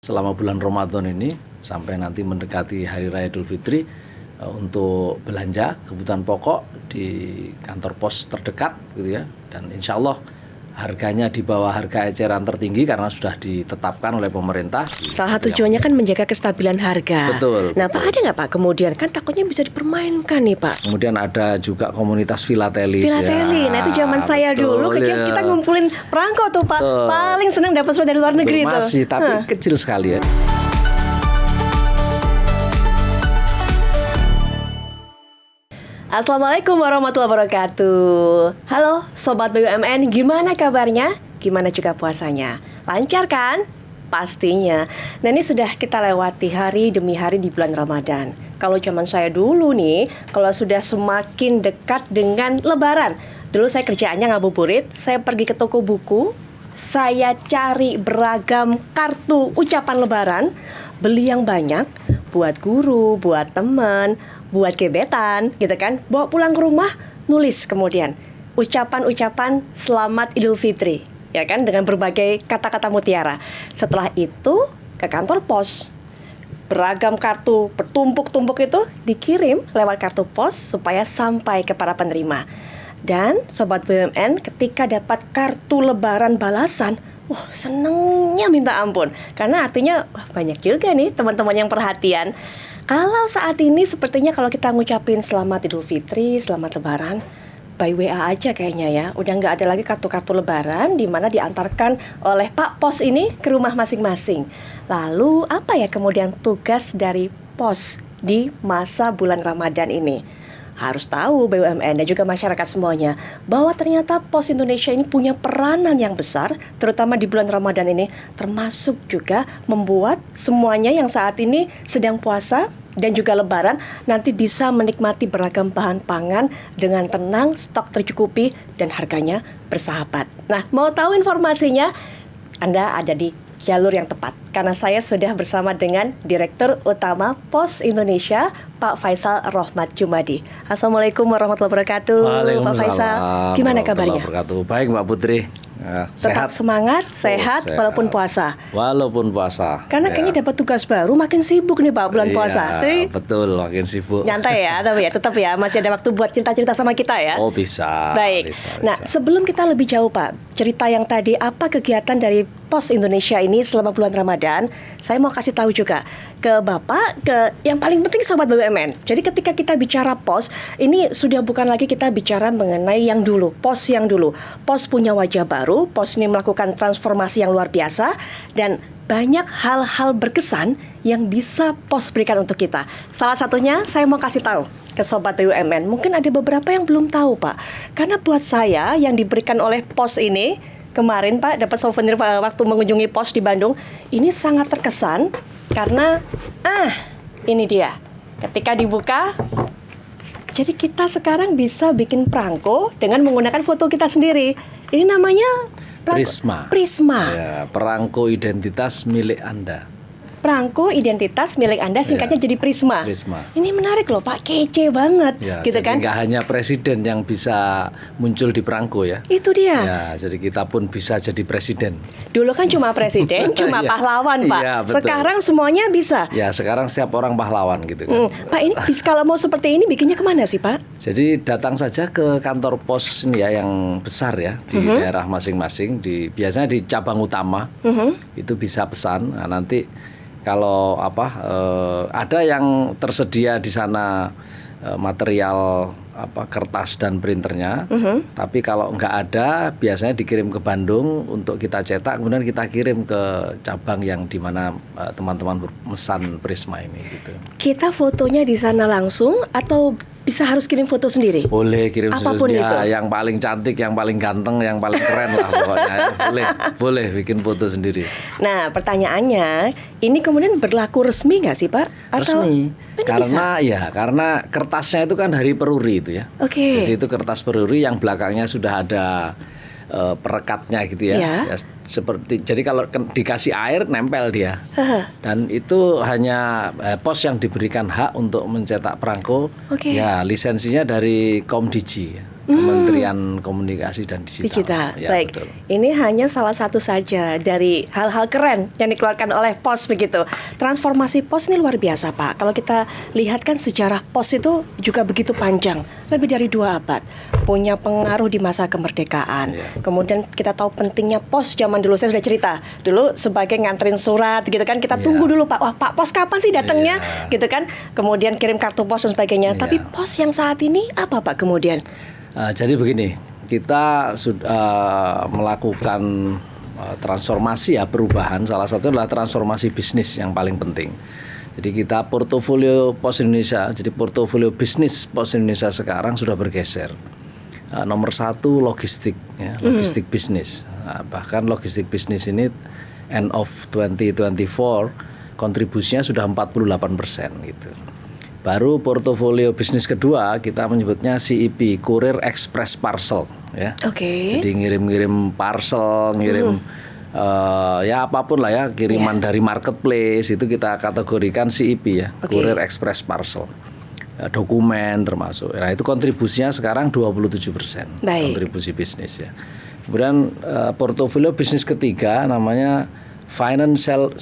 Selama bulan Ramadan ini sampai nanti mendekati Hari Raya Idul Fitri untuk belanja kebutuhan pokok di kantor pos terdekat gitu ya, dan insya Allah harganya di bawah harga eceran tertinggi karena sudah ditetapkan oleh pemerintah. Salah satu tujuannya kan menjaga kestabilan harga. Betul. Nah, Pak, ada nggak Pak kemudian kan takutnya bisa dipermainkan nih Pak? Kemudian ada juga komunitas filatelis. Filateli, nah itu zaman saya betul, dulu kita ngumpulin perangko tuh Pak. Betul. Paling senang dapat surat dari luar negeri itu. Masih, tapi kecil sekali ya. Assalamualaikum warahmatullahi wabarakatuh. Halo Sobat BUMN, gimana kabarnya? Gimana juga puasanya? Lancar kan? Pastinya. Nah, ini sudah kita lewati hari demi hari di bulan Ramadan. Kalau zaman saya dulu nih, kalau sudah semakin dekat dengan Lebaran, dulu saya kerjaannya ngabuburit, saya pergi ke toko buku, saya cari beragam kartu ucapan Lebaran, beli yang banyak, buat guru, buat teman, buat gebetan, gitu kan. Bawa pulang ke rumah, nulis kemudian ucapan-ucapan selamat Idul Fitri, ya kan, dengan berbagai kata-kata mutiara. Setelah itu ke kantor pos, beragam kartu bertumpuk-tumpuk itu dikirim lewat kartu pos supaya sampai ke para penerima. Dan Sobat BUMN ketika dapat kartu lebaran balasan, senengnya minta ampun. Karena artinya banyak juga nih teman-teman yang perhatian. Kalau saat ini sepertinya kalau kita ngucapin selamat Idul Fitri, selamat Lebaran, by WA aja kayaknya ya. Udah nggak ada lagi kartu-kartu Lebaran di mana diantarkan oleh Pak Pos ini ke rumah masing-masing. Lalu apa ya kemudian tugas dari Pos di masa bulan Ramadan ini? Harus tahu BUMN dan juga masyarakat semuanya bahwa ternyata Pos Indonesia ini punya peranan yang besar, terutama di bulan Ramadan ini, termasuk juga membuat semuanya yang saat ini sedang puasa dan juga Lebaran nanti bisa menikmati beragam bahan pangan dengan tenang, stok tercukupi dan harganya bersahabat. Nah, mau tahu informasinya? Anda ada di jalur yang tepat karena saya sudah bersama dengan Direktur Utama Pos Indonesia, Pak Faisal Rohmat Jumadi. Assalamualaikum warahmatullahi wabarakatuh. Pak Faisal, gimana kabarnya? Baik Mbak Putri. Tetap semangat, sehat walaupun puasa. Walaupun puasa. Karena kayaknya dapat tugas baru, makin sibuk nih Pak bulan puasa. Betul, makin sibuk. Nyantai ya, tapi ya tetap ya masih ada waktu buat cerita-cerita sama kita ya. Oh bisa. Baik. Bisa. Nah, sebelum kita lebih jauh Pak, cerita yang tadi apa kegiatan dari Pos Indonesia ini selama bulan Ramadan, saya mau kasih tahu juga ke Bapak, ke yang paling penting Sobat BUMN. Jadi ketika kita bicara Pos, ini sudah bukan lagi kita bicara mengenai yang dulu, Pos yang dulu. Pos punya wajah baru, Pos ini melakukan transformasi yang luar biasa dan banyak hal-hal berkesan yang bisa Pos berikan untuk kita. Salah satunya saya mau kasih tahu ke Sobat BUMN. Mungkin ada beberapa yang belum tahu Pak. Karena buat saya yang diberikan oleh Pos ini kemarin Pak dapat souvenir waktu mengunjungi Pos di Bandung, ini sangat terkesan karena ini dia. Ketika dibuka, jadi kita sekarang bisa bikin perangko dengan menggunakan foto kita sendiri. Ini namanya Prisma. Ya, perangko identitas milik Anda. Perangko identitas milik Anda, singkatnya jadi Prisma. Ini menarik loh Pak, kece banget, gitu jadi kan? Nggak hanya presiden yang bisa muncul di perangko ya. Itu dia. Ya, jadi kita pun bisa jadi presiden. Dulu kan cuma presiden, cuma pahlawan Pak. Iya, betul. Sekarang semuanya bisa. Ya, sekarang setiap orang pahlawan gitu kan. Pak, ini kalau mau seperti ini bikinnya kemana sih Pak? Jadi datang saja ke kantor pos ini ya yang besar ya di daerah masing-masing. Biasanya di cabang utama itu bisa pesan. Nah, nanti kalau ada yang tersedia di sana material kertas dan printernya, tapi kalau nggak ada biasanya dikirim ke Bandung untuk kita cetak, kemudian kita kirim ke cabang yang di mana teman-teman memesan Prisma ini gitu. Kita fotonya di sana langsung atau bisa harus kirim foto sendiri? Boleh kirim apapun itu. Yang paling cantik, yang paling ganteng, yang paling keren lah pokoknya. Boleh bikin foto sendiri. Nah, pertanyaannya, ini kemudian berlaku resmi nggak sih Pak? Atau resmi, karena kertasnya itu kan dari peruri itu ya. Oke. Jadi itu kertas peruri yang belakangnya sudah ada perekatnya gitu ya. Ya, jadi kalau dikasih air nempel dia. Dan itu hanya Pos yang diberikan hak untuk mencetak perangko. Ya, lisensinya dari Komdigi. Kementerian Komunikasi dan Digital. Ya, Baik, betul. ini hanya salah satu saja dari hal-hal keren yang dikeluarkan oleh POS begitu. Transformasi POS ini luar biasa, Pak. Kalau kita lihat kan sejarah POS itu juga begitu panjang, lebih dari 2 abad, punya pengaruh di masa kemerdekaan. Kemudian kita tahu pentingnya POS zaman dulu. Saya sudah cerita dulu sebagai nganterin surat gitu kan, kita tunggu dulu Pak. Wah, Pak POS kapan sih datangnya? Gitu kan. Kemudian kirim kartu pos dan sebagainya. Tapi POS yang saat ini apa Pak kemudian? Jadi begini, kita sudah melakukan transformasi ya, perubahan. Salah satunya adalah transformasi bisnis yang paling penting. Jadi kita portofolio POS Indonesia, jadi portofolio bisnis POS Indonesia sekarang sudah bergeser. Nomor 1 logistik, ya, logistik bisnis. Bahkan logistik bisnis ini end of 2024 kontribusinya sudah 48% gitu. Baru portofolio bisnis kedua kita menyebutnya CEP, Courier Express Parcel, ya. Oke. Jadi ngirim parcel, ngirim ya apapun lah ya, kiriman dari marketplace itu kita kategorikan CEP ya, Courier Express Parcel. Dokumen termasuk. Nah, itu kontribusinya sekarang 27%. Kontribusi bisnis ya. Kemudian portofolio bisnis ketiga namanya Financial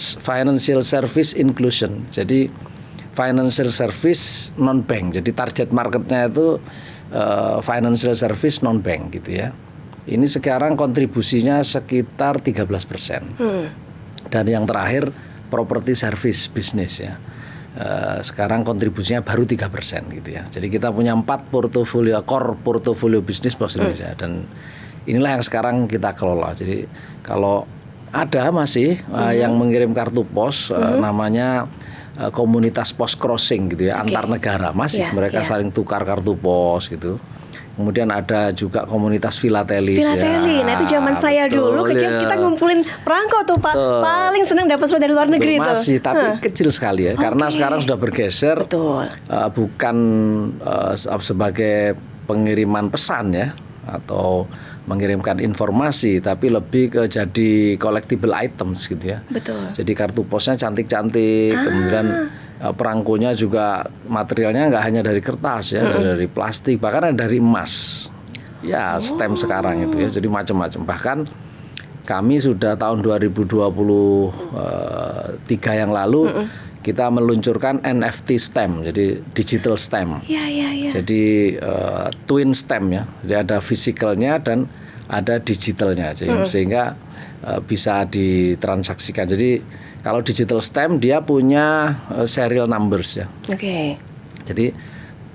Service Inclusion. Jadi financial service non bank. Jadi target marketnya itu financial service non bank gitu ya. Ini sekarang kontribusinya sekitar 13%. Dan yang terakhir property service business ya. Sekarang kontribusinya baru 3% gitu ya. Jadi kita punya 4 portofolio core portofolio bisnis POS Indonesia dan inilah yang sekarang kita kelola. Jadi kalau ada masih yang mengirim kartu pos namanya komunitas pos crossing gitu ya, antar negara masih mereka saling tukar kartu pos gitu. Kemudian ada juga komunitas filatelis. Filateli, nah itu zaman saya dulu kita ngumpulin perangko tuh Pak. Paling senang dapat surat dari luar negeri itu. Masih, tapi kecil sekali ya, karena sekarang sudah bergeser. Bukan sebagai pengiriman pesan ya, atau mengirimkan informasi, tapi lebih ke jadi collectible items gitu ya. Jadi kartu posnya cantik-cantik, kemudian perangkonya juga materialnya nggak hanya dari kertas ya, dari plastik, bahkan ada dari emas. Ya, stem sekarang itu ya, jadi macam-macam. Bahkan kami sudah tahun 2023 yang lalu kita meluncurkan NFT stamp, jadi digital stamp. Jadi twin stamp ya, jadi ada physicalnya dan ada digitalnya, sehingga bisa ditransaksikan. Jadi kalau digital stamp dia punya serial numbers ya. Jadi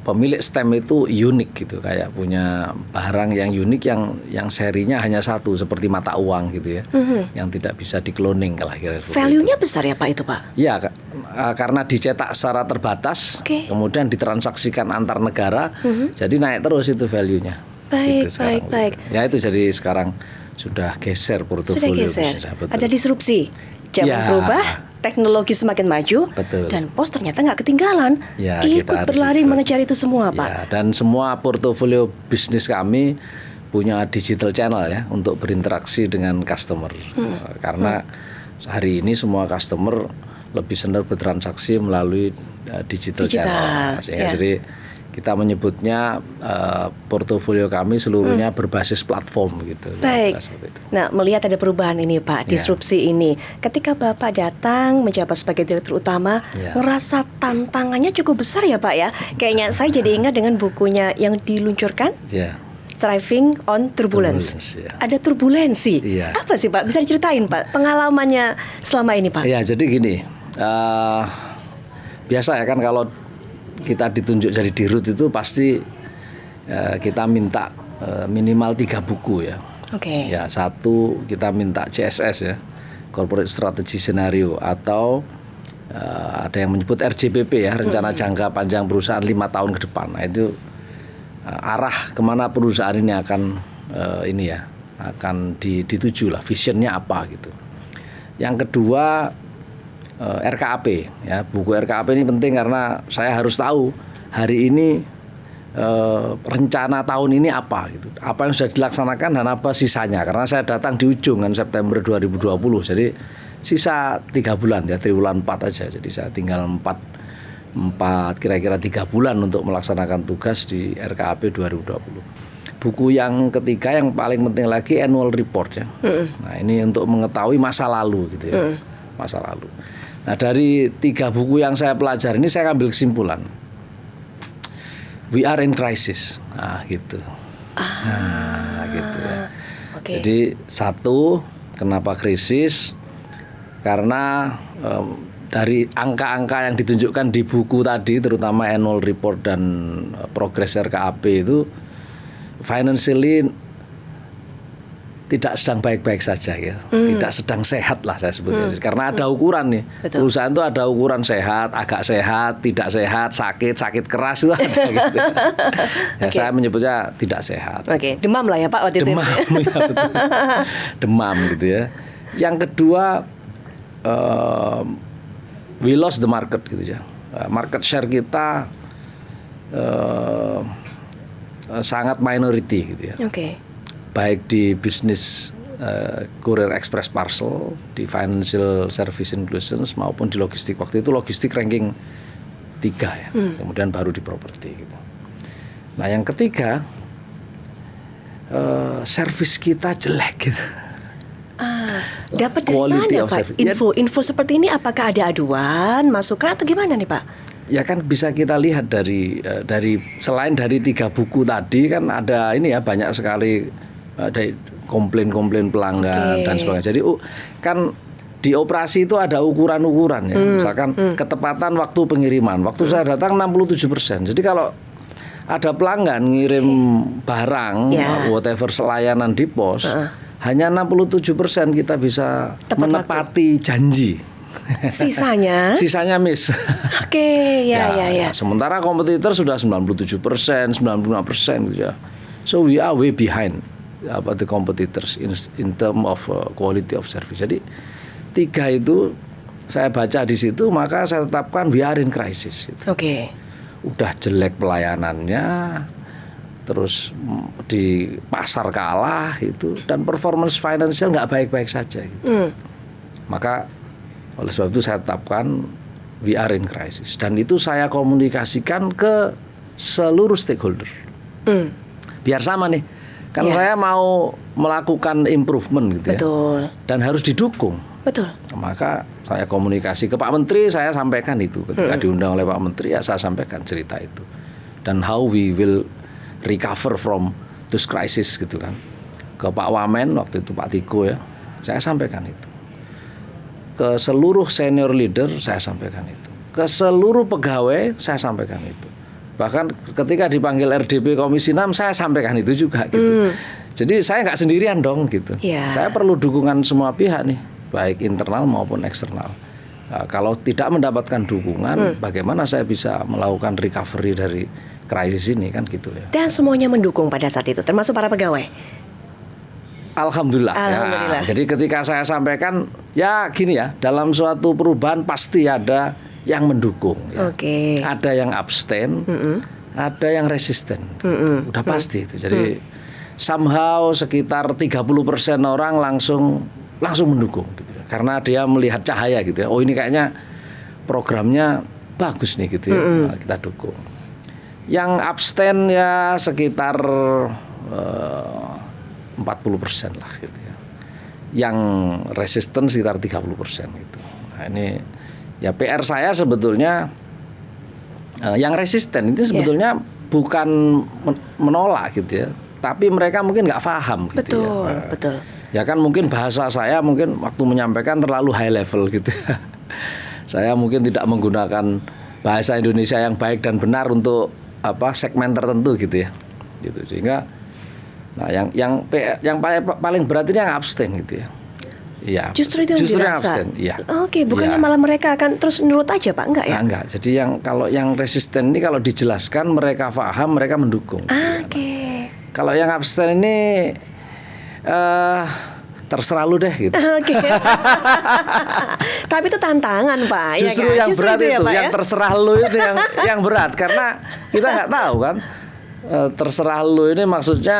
pemilik stamp itu unik gitu, kayak punya barang yang unik yang serinya hanya satu seperti mata uang gitu ya, yang tidak bisa dikloning kalau kira-kira. Value-nya besar ya Pak itu Pak? Ya, karena dicetak secara terbatas, kemudian ditransaksikan antar negara, jadi naik terus itu value-nya. Baik. Ya itu jadi sekarang sudah geser portofolio. Ada disrupsi, zaman berubah, teknologi semakin maju, dan POS ternyata nggak ketinggalan, ikut berlari mengejar itu semua Pak. Ya, dan semua portofolio bisnis kami punya digital channel ya untuk berinteraksi dengan customer. Karena hari ini semua customer lebih senang bertransaksi melalui digital channel. Jadi kita menyebutnya portofolio kami seluruhnya berbasis platform gitu. Baik. Nah, melihat ada perubahan ini Pak, disrupsi ini. Ketika Bapak datang menjabat sebagai direktur utama, ngerasa tantangannya cukup besar ya Pak ya. Kayaknya saya jadi ingat dengan bukunya yang diluncurkan. Thriving on Turbulence. Ada turbulensi. Apa sih Pak? Bisa diceritain Pak pengalamannya selama ini Pak? Ya, jadi gini. Biasa ya kan kalau kita ditunjuk jadi dirut itu pasti kita minta minimal 3 buku ya. Ya, 1 kita minta CSS ya, Corporate Strategy Scenario, atau ada yang menyebut RJPP ya, rencana jangka panjang perusahaan 5 tahun ke depan. Nah, itu arah kemana perusahaan ini akan akan dituju lah, visionnya apa gitu. Yang kedua RKAP ya, buku RKAP ini penting karena saya harus tahu hari ini rencana tahun ini apa gitu, apa yang sudah dilaksanakan dan apa sisanya, karena saya datang di ujung kan September 2020, jadi sisa 3 bulan ya, triwulan 4 aja, jadi saya tinggal 4 kira-kira 3 bulan untuk melaksanakan tugas di RKAP 2020. buku yang ketiga yang paling penting lagi annual report ya. Nah ini untuk mengetahui masa lalu gitu ya, masa lalu. Nah dari 3 buku yang saya pelajari ini saya ambil kesimpulan, we are in crisis. Nah gitu. Nah gitu ya. Okay. Jadi satu, kenapa krisis? Karena dari angka-angka yang ditunjukkan di buku tadi, terutama annual report dan progress RKAP itu financially tidak sedang baik-baik saja ya, tidak sedang sehat lah saya sebutnya. Karena ada ukuran nih, perusahaan itu ada ukuran sehat, agak sehat, tidak sehat, sakit keras itu ada gitu. Ya saya menyebutnya tidak sehat. Demam lah ya Pak waktu itu. Demam, ya betul. Demam gitu ya. Yang kedua, we lost the market gitu ya. Market share kita sangat minority gitu ya. Baik di bisnis courier express parcel, di financial service inclusions maupun di logistik. Waktu itu logistik ranking 3 ya. Kemudian baru di properti gitu. Nah, yang ketiga, service kita jelek gitu. Dapat dari mana Pak? Info seperti ini apakah ada aduan, masukan atau gimana nih Pak? Ya kan bisa kita lihat dari selain dari 3 buku tadi kan ada ini ya, banyak sekali ada komplain-komplain pelanggan dan sebagainya. Jadi kan di operasi itu ada ukuran-ukuran ya. Misalkan ketepatan waktu pengiriman. Waktu saya datang 67%. Jadi kalau ada pelanggan ngirim barang whatever layanan di pos, hanya 67% kita bisa menepati janji. Sisanya miss. Ya. Sementara kompetitor sudah 97%, 95% gitu ya. So we are way behind the competitors in term of quality of service. Jadi 3 itu saya baca di situ, maka saya tetapkan we are in crisis. Gitu. Udah jelek pelayanannya, terus di pasar kalah itu, dan performance financial nggak baik-baik saja. Gitu. Maka oleh sebab itu saya tetapkan we are in crisis, dan itu saya komunikasikan ke seluruh stakeholder. Biar sama nih, kan saya mau melakukan improvement gitu ya, dan harus didukung. Maka saya komunikasi ke Pak Menteri, saya sampaikan itu ketika diundang oleh Pak Menteri, ya saya sampaikan cerita itu dan how we will recover from this crisis gitu kan. Ke Pak Wamen waktu itu, Pak Tiko ya, saya sampaikan itu. Ke seluruh senior leader saya sampaikan itu. Ke seluruh pegawai saya sampaikan itu. Bahkan ketika dipanggil RDP Komisi 6 saya sampaikan itu juga gitu. Jadi saya nggak sendirian dong gitu. Saya perlu dukungan semua pihak nih, baik internal maupun eksternal. Nah, kalau tidak mendapatkan dukungan, bagaimana saya bisa melakukan recovery dari krisis ini kan gitu ya. Dan semuanya mendukung pada saat itu, termasuk para pegawai. Alhamdulillah. Ya. Jadi ketika saya sampaikan, ya gini ya, dalam suatu perubahan pasti ada yang mendukung. Ya. Ada yang abstain, ada yang resisten. Udah pasti itu. Jadi somehow sekitar 30% orang langsung mendukung. Gitu ya. Karena dia melihat cahaya gitu ya. Oh ini kayaknya programnya bagus nih gitu ya. Nah, kita dukung. Yang abstain ya sekitar 40% lah gitu ya. Yang resisten sekitar 30% gitu. Nah, ini ya PR saya sebetulnya yang resisten itu sebetulnya bukan menolak gitu ya, tapi mereka mungkin nggak paham gitu ya. Betul. Ya kan mungkin bahasa saya mungkin waktu menyampaikan terlalu high level gitu ya. Saya mungkin tidak menggunakan bahasa Indonesia yang baik dan benar untuk segmen tertentu gitu ya. Gitu sehingga yang paling berat ini yang abstain gitu ya. Iya. Justru itu yang abstain. Iya. Bukannya malah mereka akan terus nurut aja Pak, enggak ya? Enggak. Jadi kalau yang resisten ini kalau dijelaskan mereka paham, mereka mendukung. Kalau yang abstain ini terserah lu deh gitu. Tapi itu tantangan Pak. Justru ya kan? yang berat itu ya, Pak, yang terserah lu itu yang berat karena kita nggak tahu kan. Terserah lu ini maksudnya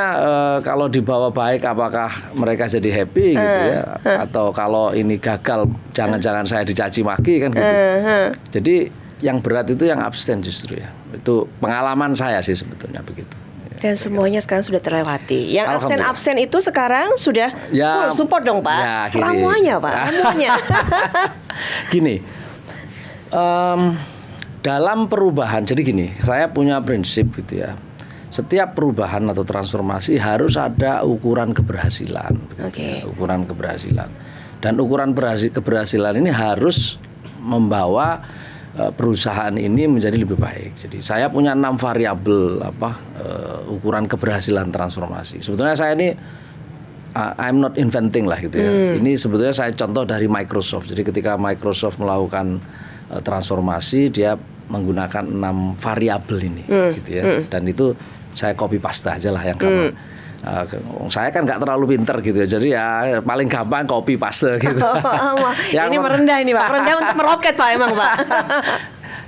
kalau dibawa baik apakah mereka jadi happy gitu ya, atau kalau ini gagal jangan-jangan saya dicaci maki kan gitu. Jadi yang berat itu yang abstain justru ya. Itu pengalaman saya sih sebetulnya begitu. Dan semuanya sekarang sudah terlewati. Yang Alhamdulillah. absen-absen itu sekarang sudah Ya, full support dong Pak. ya, gini. Ramuannya Pak, ramuannya. Gini, dalam perubahan, jadi gini, saya punya prinsip gitu ya. Setiap perubahan atau transformasi harus ada ukuran keberhasilan. Oke. Ukuran keberhasilan. Dan ukuran keberhasilan ini harus membawa perusahaan ini menjadi lebih baik. Jadi saya punya 6 variabel ukuran keberhasilan transformasi. Sebetulnya saya ini I'm not inventing lah gitu ya. Ini sebetulnya saya contoh dari Microsoft. Jadi ketika Microsoft melakukan transformasi, dia menggunakan 6 variabel ini gitu ya. Dan itu saya copy paste aja lah yang kamu. Saya kan nggak terlalu pinter gitu ya, jadi ya paling gampang copy paste gitu. Ini merendah ini Pak, merendah untuk meroket Pak emang Pak.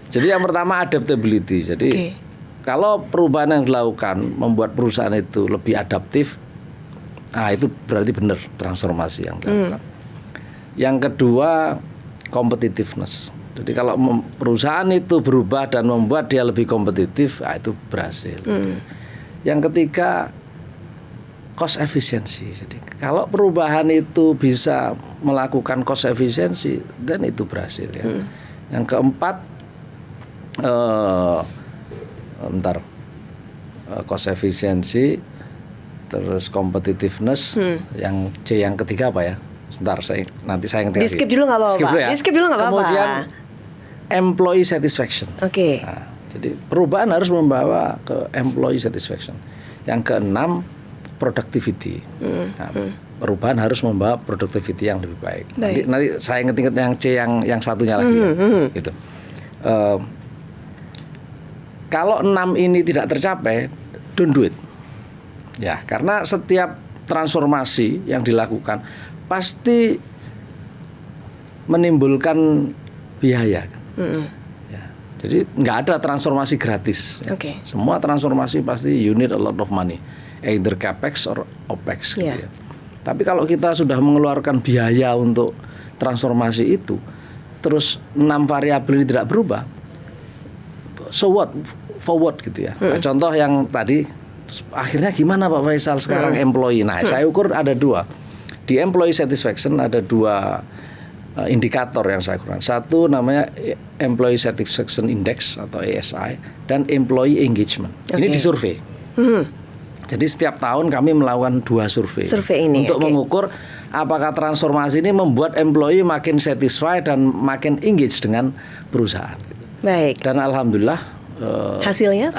Jadi yang pertama adaptability. Jadi kalau perubahan yang dilakukan membuat perusahaan itu lebih adaptif, itu berarti benar transformasi yang dilakukan. Yang kedua competitiveness. Jadi kalau perusahaan itu berubah dan membuat dia lebih kompetitif, itu berhasil. Yang ketiga cost efficiency. Jadi kalau perubahan itu bisa melakukan cost efficiency, dan itu berhasil ya. Yang keempat cost efficiency, terus competitiveness. Yang C yang ketiga apa ya? Sebentar, nanti saya ngerti. Di skip dulu nggak apa-apa. Ya. Di skip dulu nggak apa-apa. Kemudian employee satisfaction. Oke. Nah, jadi perubahan harus membawa ke employee satisfaction. Yang keenam productivity. Nah, perubahan harus membawa productivity yang lebih baik. Nanti saya ingat yang C yang satunya lagi. Gitu. Kalau 6 ini tidak tercapai, don't do it. Ya, karena setiap transformasi yang dilakukan pasti menimbulkan biaya. Ya, jadi nggak ada transformasi gratis. Ya. Semua transformasi pasti you need a lot of money, either capex or opex. Gitu ya. Tapi kalau kita sudah mengeluarkan biaya untuk transformasi itu, terus 6 variabel ini tidak berubah, so what? Forward gitu ya. Nah, contoh yang tadi, akhirnya gimana Pak Faisal sekarang employee? Nah, saya ukur ada 2. Di employee satisfaction ada 2 indikator yang saya ukur. Satu namanya Employee Satisfaction Index atau ASI, dan Employee Engagement. Ini disurvei. Jadi setiap tahun kami melakukan 2 survei ini, untuk mengukur apakah transformasi ini membuat employee makin satisfied dan makin engage dengan perusahaan. Baik. Dan alhamdulillah hasilnya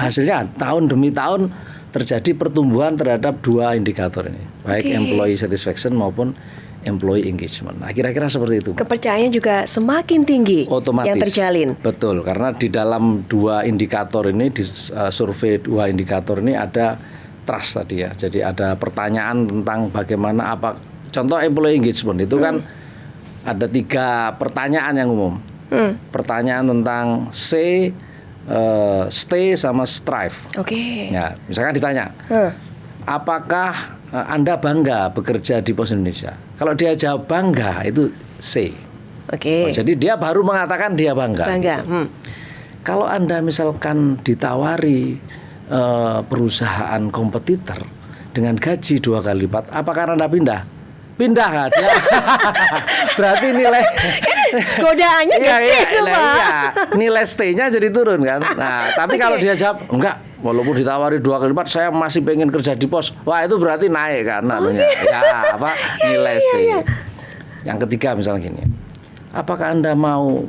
tahun demi tahun terjadi pertumbuhan terhadap 2 indikator ini, baik employee satisfaction maupun employee engagement. Nah, kira-kira seperti itu. Kepercayaan juga semakin tinggi otomatis yang terjalin. Betul, karena di dalam 2 indikator ini, di survei 2 indikator ini ada trust tadi ya. Jadi ada pertanyaan tentang bagaimana contoh employee engagement itu kan ada 3 pertanyaan yang umum. Pertanyaan tentang stay sama strive. Ya, misalkan ditanya, apakah Anda bangga bekerja di Pos Indonesia? Kalau dia jawab bangga, itu C. Jadi dia baru mengatakan dia bangga. Gitu. Kalau Anda misalkan ditawari perusahaan kompetitor dengan gaji 2 kali lipat, apakah Anda pindah? Pindah kan? Ya. Berarti nilai godaannya gitu Pak. Nilai stay-nya jadi turun kan. Nah, tapi kalau dia jawab enggak, walaupun ditawari 2 kali lipat, saya masih pengen kerja di pos. Wah, itu berarti naik kan namanya. Ya, nilai stay. Yang ketiga misalnya gini. Apakah Anda mau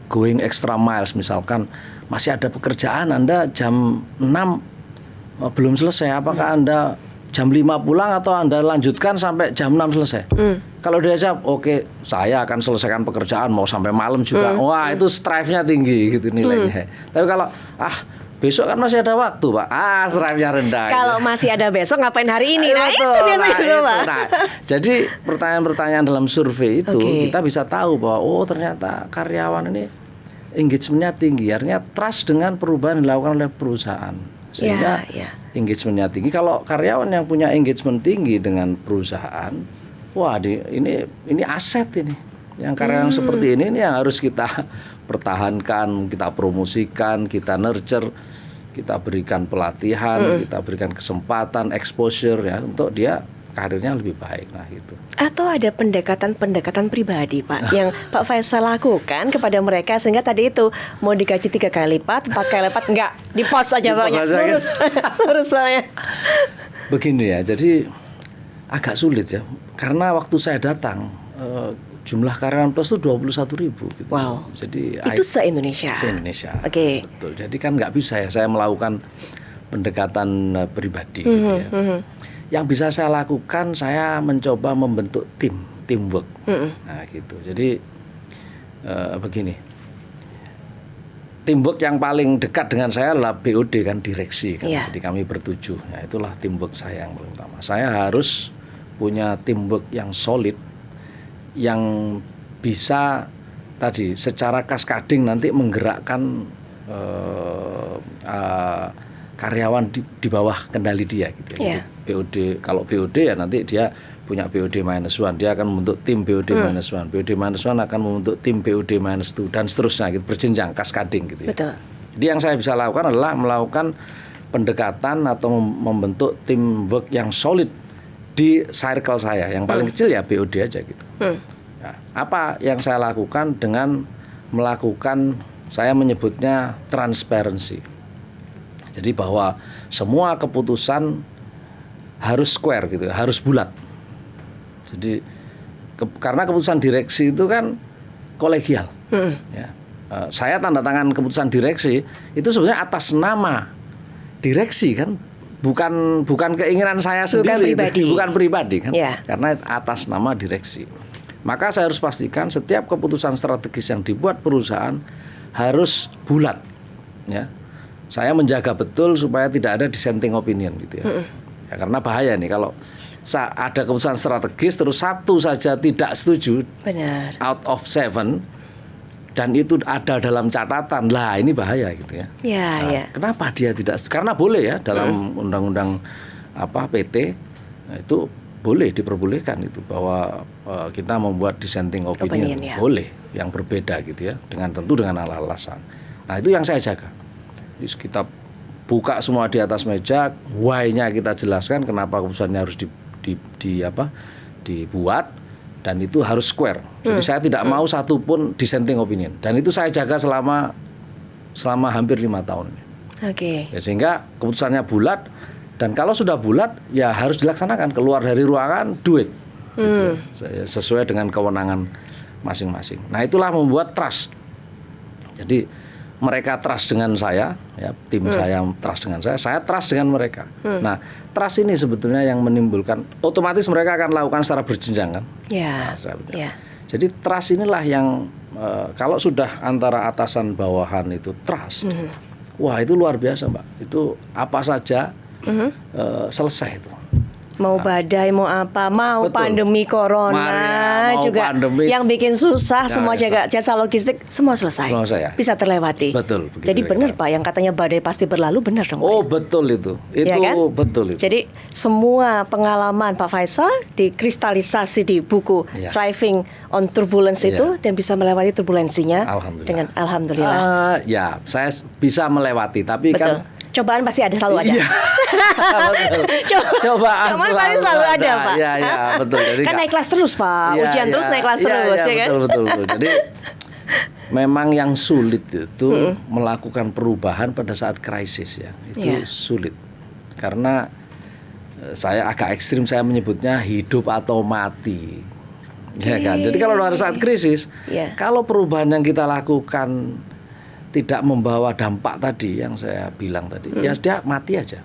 going extra miles, misalkan masih ada pekerjaan Anda jam 6 belum selesai, apakah Anda jam 5 pulang atau Anda lanjutkan sampai jam 6 selesai? Kalau dia jawab, oke, saya akan selesaikan pekerjaan mau sampai malam juga. Wah, itu strive-nya tinggi gitu nilainya. Tapi kalau besok kan masih ada waktu, Pak. Strive-nya rendah. Kalau masih ada besok ngapain hari ini? Nah, itu biasanya gitu, Pak. Nah, jadi pertanyaan-pertanyaan dalam survei itu kita bisa tahu bahwa ternyata karyawan ini engagement-nya tinggi. Artinya trust dengan perubahan yang dilakukan oleh perusahaan. Sehingga engagement-nya tinggi. Kalau karyawan yang punya engagement tinggi dengan perusahaan, wah ini aset ini. Yang karyawan seperti ini yang harus kita pertahankan, kita promosikan, kita nurture, kita berikan pelatihan, kita berikan kesempatan, exposure ya untuk dia karirnya lebih baik. Nah itu. Atau ada pendekatan pribadi Pak yang Pak Faisal lakukan kepada mereka sehingga tadi itu mau digaji 3 kali lipat, 4 kali lipat, enggak, di pos aja Pak. Lurus Pak. Begini ya, jadi agak sulit ya, karena waktu saya datang jumlah karyawan plus itu 21.000 gitu. Wow. Jadi itu se-Indonesia. Se-Indonesia. Oke. Betul. Jadi kan nggak bisa ya saya melakukan pendekatan pribadi gitu ya. Yang bisa saya lakukan, saya mencoba membentuk teamwork. Nah gitu. Jadi begini, teamwork yang paling dekat dengan saya adalah BOD kan, direksi kan. Jadi kami bertujuh. Ya, itulah teamwork saya yang paling utama. Saya harus punya teamwork yang solid, yang bisa tadi secara kaskading nanti menggerakkan karyawan di bawah kendali dia gitu ya. Jadi BOD, kalau BOD ya nanti dia punya BOD -1, dia akan membentuk tim BOD -1, BOD -1 akan membentuk tim BOD -2 dan seterusnya gitu, berjenjang kaskading gitu ya. Betul. Jadi yang saya bisa lakukan adalah melakukan pendekatan atau membentuk teamwork yang solid di circle saya. Yang paling kecil ya BOD aja gitu. Ya, apa yang saya lakukan dengan melakukan, saya menyebutnya transparansi. Jadi bahwa semua keputusan harus square gitu, harus bulat. Jadi karena keputusan direksi itu kan kolegial. Ya. Saya tanda tangan keputusan direksi itu sebenarnya atas nama direksi kan, bukan keinginan saya sendiri, bukan pribadi kan, karena atas nama direksi. Maka saya harus pastikan setiap keputusan strategis yang dibuat perusahaan harus bulat. Ya. Saya menjaga betul supaya tidak ada dissenting opinion gitu ya. Ya, karena bahaya nih kalau ada keputusan strategis terus satu saja tidak setuju, benar, out of 7, dan itu ada dalam catatan, lah ini bahaya gitu ya. Kenapa dia tidak setuju? Karena boleh ya dalam undang-undang PT itu boleh, diperbolehkan itu bahwa kita membuat dissenting opinion boleh yang berbeda gitu ya, tentu dengan alasan. Nah itu yang saya jaga. Jadi kita buka semua di atas meja, why-nya kita jelaskan kenapa keputusannya harus dibuat, dan itu harus square. Jadi saya tidak mau satupun dissenting opinion, dan itu saya jaga selama hampir 5 tahun. Ya, sehingga keputusannya bulat, dan kalau sudah bulat ya harus dilaksanakan, keluar dari ruangan do it gitu ya, sesuai dengan kewenangan masing-masing. Nah itulah membuat trust. Jadi mereka trust dengan saya, ya, tim saya trust dengan saya trust dengan mereka. Nah, trust ini sebetulnya yang menimbulkan, otomatis mereka akan lakukan secara berjenjang kan. Jadi trust inilah yang kalau sudah antara atasan bawahan itu trust, wah itu luar biasa Mbak. Itu apa saja selesai itu. Mau badai, mau apa, mau pandemi corona juga pandemi, yang bikin susah, semua jasa logistik semua selesai. Bisa terlewati. Betul. Jadi benar Pak, yang katanya badai pasti berlalu, benar dong Pak? Oh betul itu. Itu ya kan? Betul itu. Jadi semua pengalaman Pak Faisal dikristalisasi di buku Thriving on Turbulence itu, dan bisa melewati turbulensinya dengan alhamdulillah. Ya, saya bisa melewati, tapi kan cobaan pasti ada, selalu ada. Cobaan selalu ada Pak. Iya, betul. Jadi kan naik kelas terus Pak. Ujian terus naik kelas terus ya kan. Betul. Jadi memang yang sulit itu melakukan perubahan pada saat krisis ya. Itu sulit. Karena saya agak ekstrim, saya menyebutnya hidup atau mati. Ya kan. Jadi kalau pada saat krisis, kalau perubahan yang kita lakukan tidak membawa dampak tadi yang saya bilang tadi, ya dia mati aja.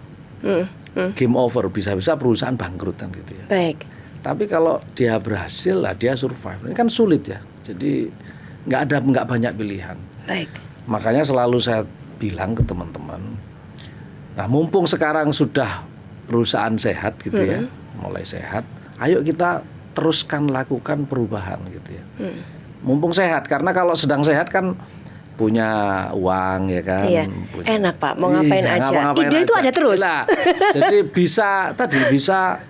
Game over, bisa-bisa perusahaan bangkrut kan gitu ya. Baik. Tapi kalau dia berhasil lah, dia survive. Ini kan sulit ya. Jadi nggak banyak pilihan. Baik. Makanya selalu saya bilang ke teman-teman, nah mumpung sekarang sudah perusahaan sehat gitu ya, mulai sehat, ayo kita teruskan lakukan perubahan gitu ya. Mumpung sehat, karena kalau sedang sehat kan punya uang ya kan. Enak Pak, mau ngapain aja. Ide itu ada terus. Jadi bisa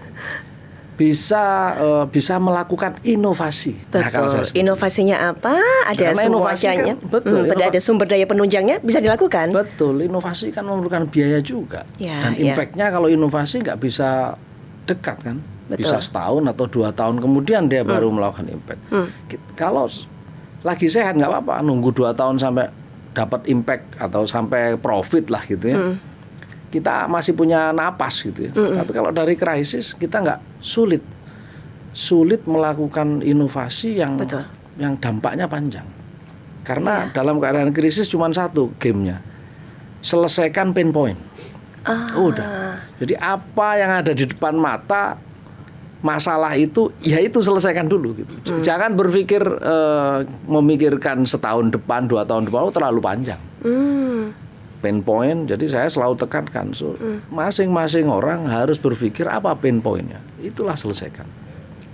bisa melakukan inovasi. Betul. Nah, kalau saya Inovasinya apa? Ada Karena inovasi semuanya. kan, betul. Ada sumber daya penunjangnya bisa dilakukan. Betul, inovasi kan memerlukan biaya juga. Ya, Dan impact-nya kalau inovasi nggak bisa dekat kan. Betul. Bisa setahun atau 2 tahun kemudian dia baru melakukan impact. Kalau lagi sehat nggak apa-apa, nunggu 2 tahun sampai dapat impact atau sampai profit lah gitu ya. Kita masih punya napas gitu ya. Tapi kalau dari krisis kita nggak sulit melakukan inovasi yang dampaknya panjang. Karena dalam keadaan krisis cuma satu gamenya, selesaikan pain point. Udah. Jadi apa yang ada di depan mata, masalah itu, ya itu selesaikan dulu gitu. Jangan berpikir memikirkan setahun depan, 2 tahun depan, terlalu panjang. Pain point, jadi saya selalu tekankan, masing-masing orang harus berpikir apa pain pointnya, itulah selesaikan.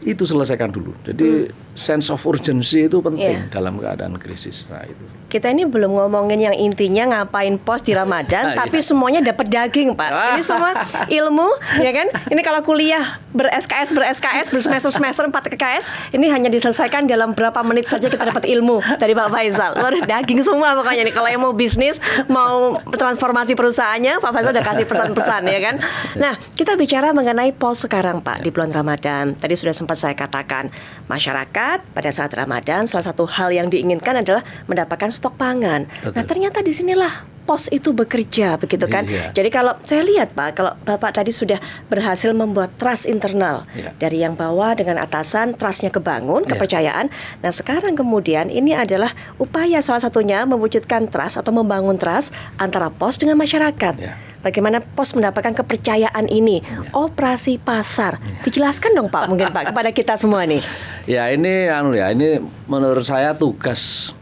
Itu selesaikan dulu. Jadi sense of urgency itu penting dalam keadaan krisis. Nah, itu. Kita ini belum ngomongin yang intinya ngapain pos di Ramadan, tapi semuanya dapat daging, Pak. Ini semua ilmu, ya kan? Ini kalau kuliah ber-SKS, bersemester-semester 4 KKS, ini hanya diselesaikan dalam berapa menit saja kita dapat ilmu dari Pak Faisal. Baru daging semua pokoknya nih. Kalau yang mau bisnis, mau transformasi perusahaannya, Pak Faisal udah kasih pesan-pesan, ya kan? Nah, kita bicara mengenai pos sekarang, Pak, di bulan Ramadan. Tadi sudah sempat saya katakan, masyarakat pada saat Ramadan salah satu hal yang diinginkan adalah mendapatkan stok pangan. Betul. Nah, ternyata di sinilah pos itu bekerja, begitu kan? Iya. Jadi kalau saya lihat, Pak, kalau Bapak tadi sudah berhasil membuat trust internal dari yang bawah dengan atasan, trustnya kebangun, kepercayaan. Nah, sekarang kemudian ini adalah upaya salah satunya mewujudkan trust atau membangun trust antara pos dengan masyarakat. Bagaimana pos mendapatkan kepercayaan ini? Operasi pasar. Dijelaskan dong, Pak, mungkin Pak kepada kita semua nih. Ya, ini ini menurut saya tugas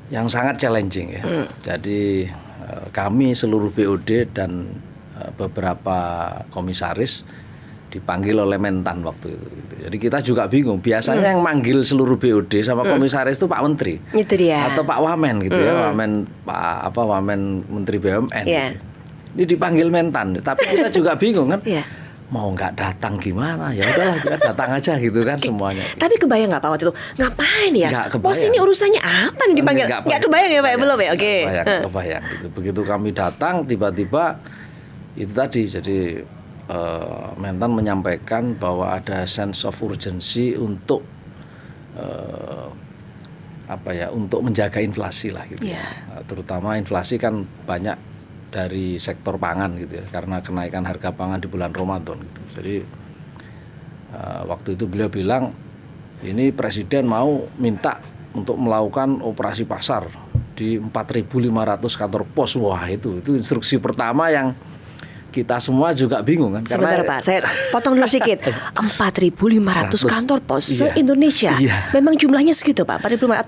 yang sangat challenging ya. Jadi kami seluruh BOD dan beberapa komisaris dipanggil oleh Mentan waktu itu. Jadi kita juga bingung. Biasanya yang manggil seluruh BOD sama komisaris itu Pak Menteri. Itu dia. Atau Pak Wamen gitu ya, Wamen Menteri BUMN. Gitu. Ini dipanggil Mentan, tapi kita juga bingung kan. Mau nggak datang gimana? Ya udahlah, kita datang aja gitu kan semuanya. Tapi kebayang nggak Pak waktu itu? Ngapain ya? Pos ini urusannya apa nih dipanggil? Nggak kebayang ya Pak? Belum ya? Oke. Kebayang gitu. Begitu kami datang, tiba-tiba itu tadi. Jadi Mentan menyampaikan bahwa ada sense of urgency untuk untuk menjaga inflasi lah gitu. Terutama inflasi kan banyak dari sektor pangan gitu ya, karena kenaikan harga pangan di bulan Ramadan gitu. Jadi waktu itu beliau bilang ini presiden mau minta untuk melakukan operasi pasar di 4.500 kantor pos. Wah, itu instruksi pertama yang kita semua juga bingung kan. Sebentar Pak, saya potong dulu sedikit. 4.500 kantor pos se-Indonesia. Memang jumlahnya segitu Pak? 4.500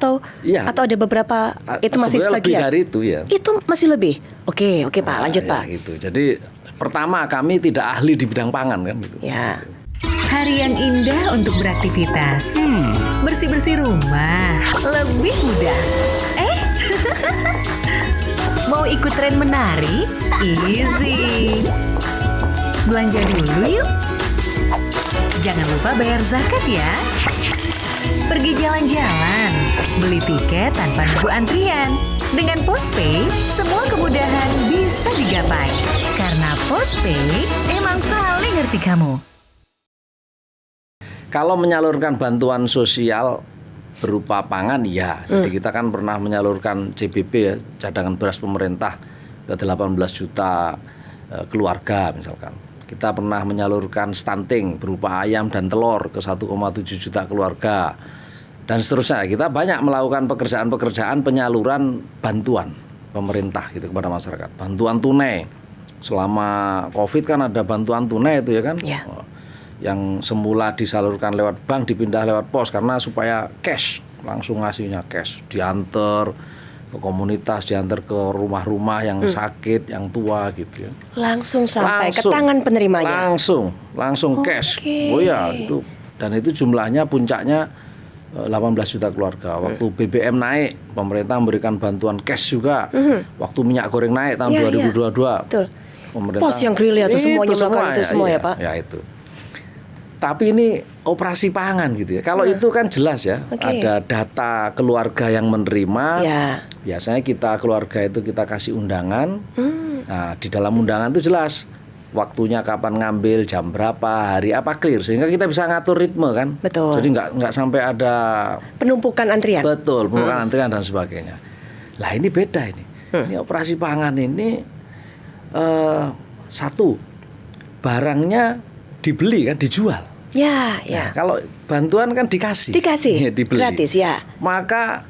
atau ada beberapa itu masih sebagian? Lebih dari itu ya. Itu masih lebih? Oke Pak, lanjut Pak. Gitu. Jadi pertama kami tidak ahli di bidang pangan kan gitu. Hari yang indah untuk beraktivitas. Bersih-bersih rumah lebih mudah. Mau ikut tren menari? Easy. Belanja dulu yuk. Jangan lupa bayar zakat ya. Pergi jalan-jalan, beli tiket tanpa nunggu antrian. Dengan Postpay, semua kemudahan bisa digapai. Karena Postpay emang paling ngerti kamu. Kalau menyalurkan bantuan sosial berupa pangan jadi kita kan pernah menyalurkan CBP ya, cadangan beras pemerintah ke 18 juta keluarga misalkan. Kita pernah menyalurkan stunting berupa ayam dan telur ke 1,7 juta keluarga dan seterusnya. Kita banyak melakukan pekerjaan-pekerjaan penyaluran bantuan pemerintah gitu kepada masyarakat. Bantuan tunai. Selama Covid kan ada bantuan tunai itu ya kan. Yang semula disalurkan lewat bank dipindah lewat pos karena supaya cash, langsung ngasihnya cash, diantar ke komunitas, diantar ke rumah-rumah yang sakit, yang tua gitu ya. Langsung sampai ke tangan penerimanya. Langsung cash. Oh ya, itu dan itu jumlahnya puncaknya 18 juta keluarga. Waktu BBM naik, pemerintah memberikan bantuan cash juga. Waktu minyak goreng naik tahun 2022. Betul. Pemerintah Pos yang gerilya itu semuanya melakukan itu semua ya Pak. Ya itu. Tapi ini operasi pangan gitu ya. Kalau itu kan jelas ya, ada data keluarga yang menerima. Ya. Biasanya kita keluarga itu kita kasih undangan. Nah, di dalam undangan itu jelas waktunya kapan ngambil, jam berapa, hari apa, clear, sehingga kita bisa ngatur ritme kan. Betul. Jadi nggak sampai ada penumpukan antrian. Betul, penumpukan antrian dan sebagainya. Lah ini beda ini. Ini operasi pangan ini satu, barangnya dibeli kan, dijual. Ya. Nah, kalau bantuan kan dikasih. Dikasih. Ya, dibeli. Gratis ya. Maka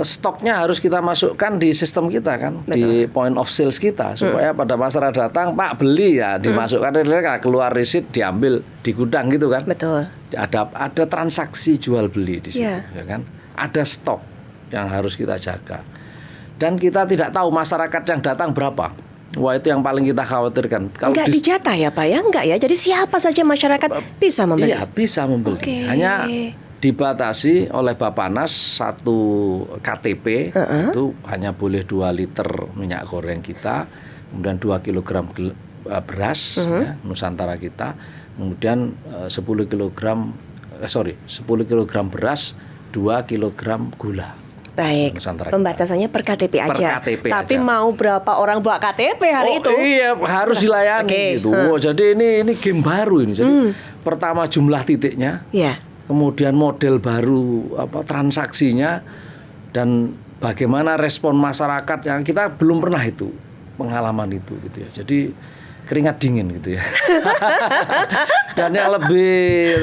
stoknya harus kita masukkan di sistem kita kan. Betul. Di point of sales kita supaya pada masyarakat datang, Pak beli ya, dimasukkan keluar risit, diambil di gudang gitu kan. Betul. Ada transaksi jual beli di situ ya kan. Ada stok yang harus kita jaga. Dan kita tidak tahu masyarakat yang datang berapa. Wah, itu yang paling kita khawatirkan. Kalau enggak dijatah ya Pak ya? Enggak ya? Jadi siapa saja masyarakat bisa membeli? Iya, bisa membeli. Hanya dibatasi oleh Bappenas 1 KTP itu hanya boleh 2 liter minyak goreng kita, kemudian 2 kg beras ya, Nusantara kita, kemudian 10 kg beras, 2 kg gula. Baik, pembatasannya per KTP aja. Tapi mau berapa orang bawa KTP hari itu? Iya, harus dilayani gitu. Jadi ini game baru ini. Jadi pertama jumlah titiknya, kemudian model baru transaksinya, dan bagaimana respon masyarakat yang kita belum pernah itu pengalaman itu gitu ya. Jadi keringat dingin gitu ya. Dan yang lebih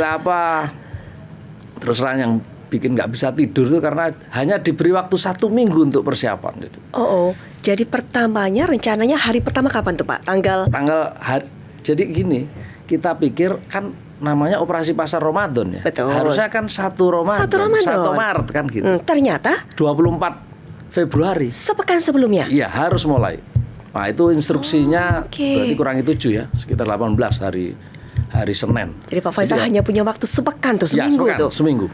terus terang yang bikin nggak bisa tidur itu karena hanya diberi waktu 1 minggu untuk persiapan gitu. Jadi pertamanya rencananya hari pertama kapan tuh Pak? Jadi gini, kita pikir kan namanya operasi pasar Ramadan ya. Betul. Harusnya kan 1 Maret kan gitu. Ternyata 24 Februari. Sepekan sebelumnya. Iya, harus mulai. Nah, itu instruksinya berarti kurangi 7 ya, sekitar 18 hari Senin. Jadi Pak Faisal hanya punya waktu sepekan tuh, seminggu tuh. Seminggu.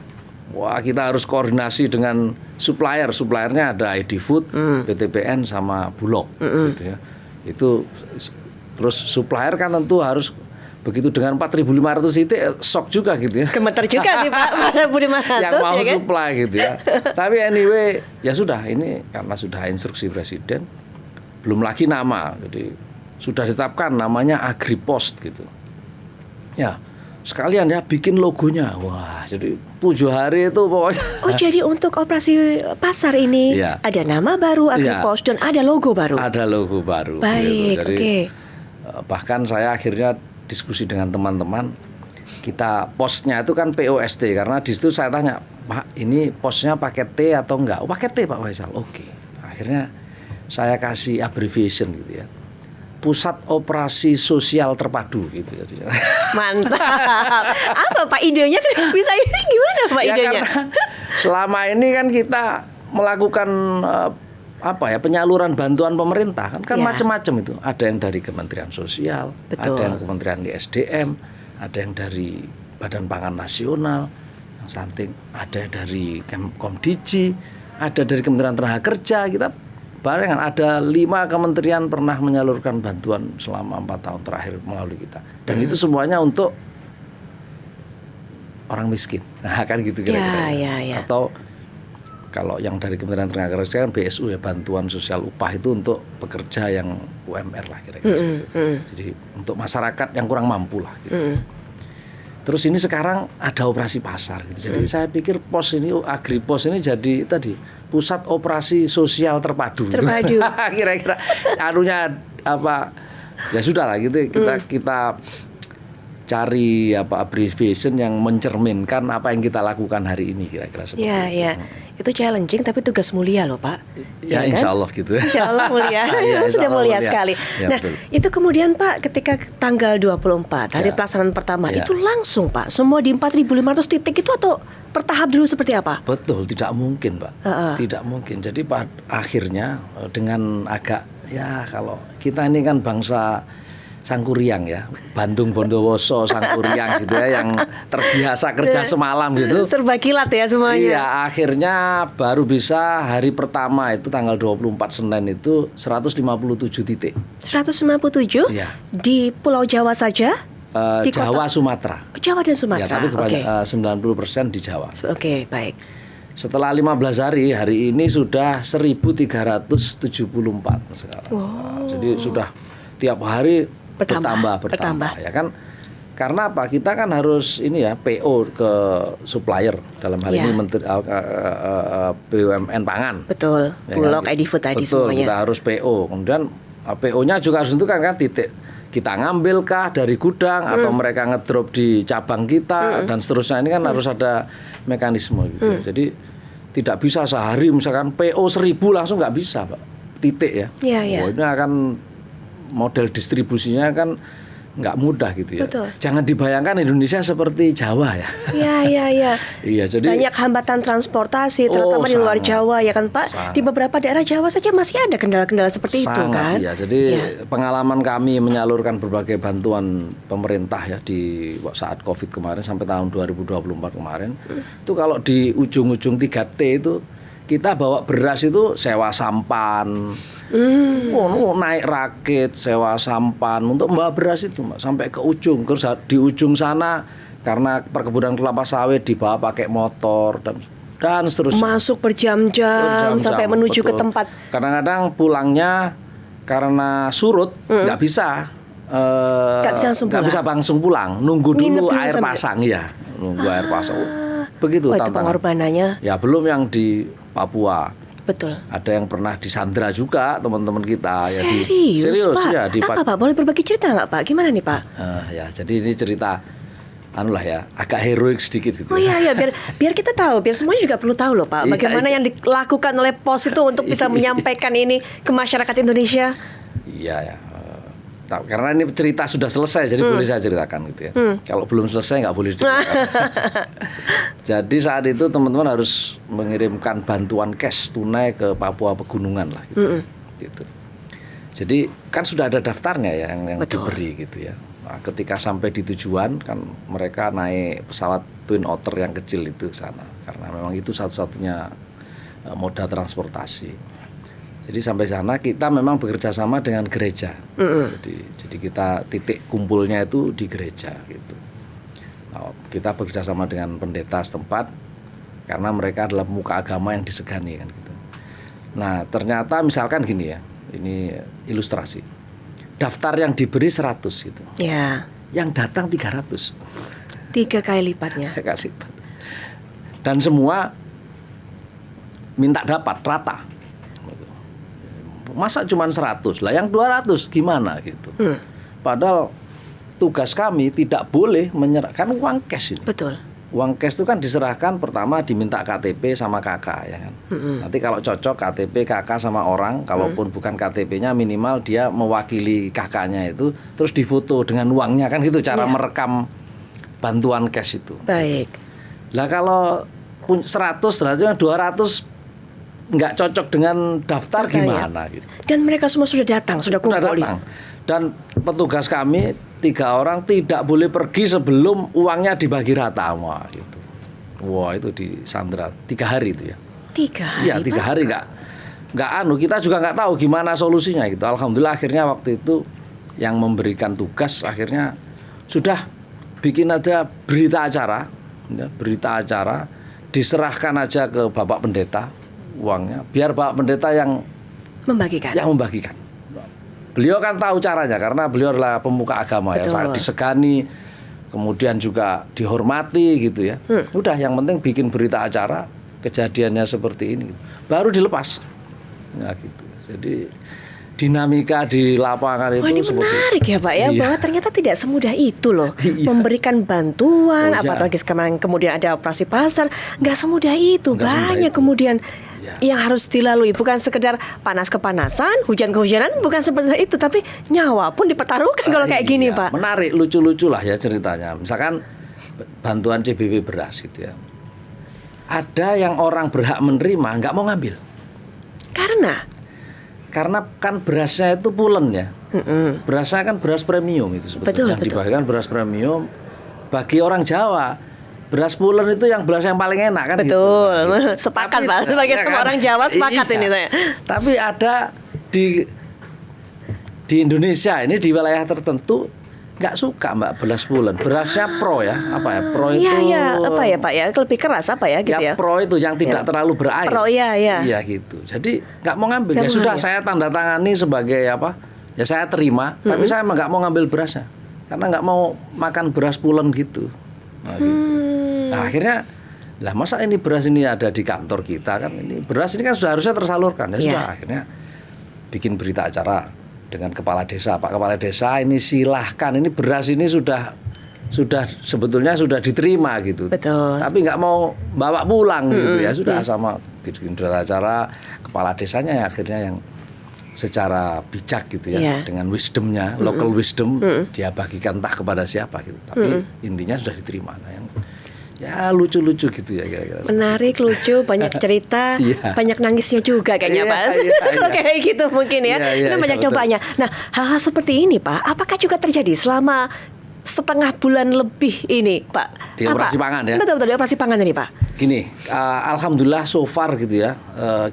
Wah, kita harus koordinasi dengan suppliernya ada ID Food, PTPN sama Bulog gitu ya. Itu terus supplier kan tentu harus begitu dengan 4.500 titik shock juga gitu ya. Gemeter juga sih Pak, 4.500 yang mau ya kan? supply gitu ya. Tapi anyway, ya sudah, ini karena sudah instruksi presiden, belum lagi nama. Jadi sudah ditetapkan namanya AgriPost gitu. Ya, sekalian ya bikin logonya. Wah, jadi 7 hari itu pokoknya. Jadi untuk operasi pasar ini ada nama baru AgriPost dan ada logo baru. Ada logo baru. Baik, gitu. Jadi, bahkan saya akhirnya diskusi dengan teman-teman, kita posnya itu kan POST, karena di situ saya tanya, Pak, ini posnya pakai T atau enggak? Pakai T Pak Faisal. Oke. Akhirnya saya kasih abbreviation gitu ya. Pusat Operasi Sosial Terpadu gitu. Mantap. Apa Pak idenya bisa ini gimana Pak idenya? Karena selama ini kan kita melakukan penyaluran bantuan pemerintah kan macam-macam itu. Ada yang dari Kementerian Sosial, ada yang Kementerian SDM, ada yang dari Badan Pangan Nasional, yang stunting, ada dari Komdiji, ada dari Kementerian Tenaga Kerja. Kita barengan ada 5 kementerian pernah menyalurkan bantuan selama 4 tahun terakhir melalui kita. Dan itu semuanya untuk orang miskin. Nah, kan gitu kira-kira. Ya. Atau kalau yang dari Kementerian Tenaga Kerja kan BSU ya, bantuan sosial upah itu untuk pekerja yang UMR lah kira-kira. Jadi untuk masyarakat yang kurang mampu lah gitu. Terus ini sekarang ada operasi pasar gitu. Jadi saya pikir pos ini, AgriPost ini jadi tadi pusat operasi sosial terpadu. Kira-kira anunya apa? Ya sudah lah gitu, kita cari abbreviation yang mencerminkan apa yang kita lakukan hari ini, kira-kira seperti itu. Ya. Itu challenging tapi tugas mulia loh Pak. Ya insya Allah gitu. Insya Allah mulia. Sudah mulia sekali. Ya, nah betul. itu kemudian Pak ketika tanggal 24 hari pelaksanaan pertama itu langsung Pak semua di 4.500 titik itu atau bertahap dulu seperti apa? Betul, tidak mungkin Pak. Tidak mungkin. Jadi akhirnya dengan agak kalau kita ini kan bangsa Sangkuriang ya, Bandung Bondowoso Sangkuriang gitu ya, yang terbiasa kerja semalam gitu. Serba kilat ya semuanya. Iya, akhirnya baru bisa hari pertama itu tanggal 24 Senin itu 157 titik. 157 di Pulau Jawa saja? Di Jawa, kota? Sumatera. Jawa dan Ya, Sumatera. tapi Oke. 90% di Jawa. Oke, baik. Setelah 15 hari ini sudah 1.374 sekarang. Nah, jadi sudah tiap hari Bertambah. bertambah ya kan. Karena apa? Kita kan harus ini ya PO ke supplier dalam hal ini Menteri BUMN Pangan. Betul. Ya Bulog, kan? Edifood tadi Betul, semuanya. kita harus PO. Kemudian PO-nya juga harus tentukan kan titik kita ngambilkah dari gudang atau mereka ngedrop di cabang kita dan seterusnya. Ini kan harus ada mekanisme gitu ya. Jadi tidak bisa sehari misalkan PO 1.000 langsung nggak bisa, Pak. Titik ya. Iya, iya. Ini akan model distribusinya kan nggak mudah gitu ya. Betul. Jangan dibayangkan Indonesia seperti Jawa ya. Iya. Iya, jadi Banyak hambatan transportasi, terutama di luar sangat. Jawa ya kan Pak. Sangat. Di beberapa daerah Jawa saja masih ada kendala-kendala seperti itu kan. Iya, jadi pengalaman kami menyalurkan berbagai bantuan pemerintah ya di saat Covid kemarin sampai tahun 2024 kemarin. Itu kalau di ujung-ujung 3T itu kita bawa beras itu sewa sampan. Naik rakit, sewa sampan untuk membawa beras itu Mbak, sampai ke ujung. Terus di ujung sana karena perkebunan kelapa sawit dibawa pakai motor dan seterusnya. Masuk berjam-jam Berjam-jam, sampai menuju ke betul. tempat. Kadang-kadang pulangnya karena surut nggak bisa. Nggak bisa langsung pulang. Nunggu Nginep dulu dulu air sambil- pasang ya, nunggu air pasang. Begitu Wah, itu tantangan. pengorbanannya. Ya belum yang di Papua. Betul. Ada yang pernah di Sandra juga teman-teman kita ya Serius, Pak? ya di Apa Pak? Boleh berbagi cerita nggak Pak? Gimana nih Pak? ya jadi ini cerita lah ya agak heroik sedikit gitu. Oh iya biar kita tahu, biar semuanya juga perlu tahu loh Pak. Iya, Bagaimana iya. yang dilakukan oleh POS itu untuk bisa menyampaikan ini ke masyarakat Indonesia. Iya ya. Karena ini cerita sudah selesai, jadi boleh saya ceritakan gitu ya. Kalau belum selesai nggak boleh diceritakan. Jadi saat itu teman-teman harus mengirimkan bantuan cash tunai ke Papua Pegunungan lah gitu. Gitu. Jadi kan sudah ada daftarnya ya yang diberi gitu ya. Nah, ketika sampai di tujuan kan mereka naik pesawat Twin Otter yang kecil itu ke sana karena memang itu satu-satunya moda transportasi. Jadi sampai sana kita memang bekerja sama dengan gereja. Jadi kita titik kumpulnya itu di gereja gitu. Nah, kita bekerja sama dengan pendeta setempat karena mereka adalah pemuka agama yang disegani kan gitu. Nah, ternyata misalkan gini ya. Ini ilustrasi. Daftar yang diberi 100 gitu. Ya. Yang datang 300. 3 kali lipatnya. 3 kali lipat. Dan semua minta dapat rata. Masa cuma 100 lah, yang 200 gimana gitu. Padahal tugas kami tidak boleh menyerahkan uang cash ini. Betul. Uang cash itu kan diserahkan pertama diminta KTP sama KK ya kan. Nanti kalau cocok KTP KK sama orang, kalaupun bukan KTP-nya minimal dia mewakili KK-nya itu, terus difoto dengan uangnya kan gitu cara merekam bantuan cash itu. Baik. Lah kalau 100 berarti 200 nggak cocok dengan daftar gimana gitu. Dan mereka semua sudah datang, sudah Sudah kumpul. datang. Dan petugas kami 3 orang tidak boleh pergi sebelum uangnya dibagi rata semua gitu. Wah itu di Sandra 3 hari itu ya. 3 hari. Iya 3 hari nggak kita juga nggak tahu gimana solusinya gitu. Alhamdulillah akhirnya waktu itu yang memberikan tugas akhirnya sudah bikin ada berita acara, ya, diserahkan aja ke Bapak Pendeta uangnya, biar Bapak Pendeta yang membagikan. Beliau kan tahu caranya karena beliau adalah pemuka agama. Betul. Ya, sangat disegani, kemudian juga dihormati gitu ya. Udah yang penting bikin berita acara kejadiannya seperti ini, baru dilepas. Nah gitu. Jadi dinamika di lapangan itu Wah, ini seperti menarik ya Pak ya, Iya. bahwa ternyata tidak semudah itu loh Iya. memberikan bantuan, Oh, iya. apalagi sekarang kemudian ada operasi pasar, nggak semudah itu, Nggak semudah banyak itu. kemudian Iya. yang harus dilalui, bukan sekedar panas kepanasan, hujan kehujanan, bukan seperti itu, tapi nyawa pun dipertaruhkan kalau kayak gini Iya, Pak. menarik, lucu-lucu lah ya ceritanya. Misalkan bantuan CBP beras gitu ya. Ada yang orang berhak menerima nggak mau ngambil. Karena kan berasnya itu pulen ya. Berasnya kan beras premium itu sebetulnya. Betul, Yang betul. dibagikan beras premium bagi orang Jawa. Beras pulen itu yang beras yang paling enak kan Betul, gitu. sepakat Tapi- Pak, sebagai ya semua kan? orang Jawa sepakat Iya. ini saya. Tapi ada di Indonesia ini di wilayah tertentu nggak suka Mbak beras bulan. Berasnya pro ya, apa ya? Pro itu. Iya, apa ya Pak ya? Lebih keras apa ya gitu ya? Pro itu yang tidak terlalu berair. Pro ya. Iya gitu. Jadi nggak mau ngambil. Ya sudah saya tanda tangani sebagai apa? Ya saya terima, tapi saya emang nggak mau ngambil berasnya. Karena nggak mau makan beras pulen gitu. Nah, gitu. Nah, akhirnya lah masa ini beras ini ada di kantor kita kan, ini beras ini kan sudah harusnya tersalurkan. Ya sudah akhirnya bikin berita acara dengan kepala desa, Pak Kepala Desa ini silahkan, ini beras ini sudah sebetulnya sudah diterima gitu. Betul. Tapi nggak mau bawa pulang gitu ya, sudah sama bikin berita acara, kepala desanya ya akhirnya yang secara bijak gitu ya, dengan wisdomnya, local wisdom dia bagikan entah kepada siapa gitu. Tapi intinya sudah diterima. Nah, yang ya lucu-lucu gitu ya kira-kira. Menarik, lucu, banyak cerita, banyak nangisnya juga kayaknya Pak. Kalau kayak gitu mungkin ya. Itu banyak cobanya. Nah, hal-hal seperti ini Pak, apakah juga terjadi selama setengah bulan lebih ini Pak? Di operasi pangan ya? Betul, di operasi pangan ini Pak. Gini, alhamdulillah so far gitu ya,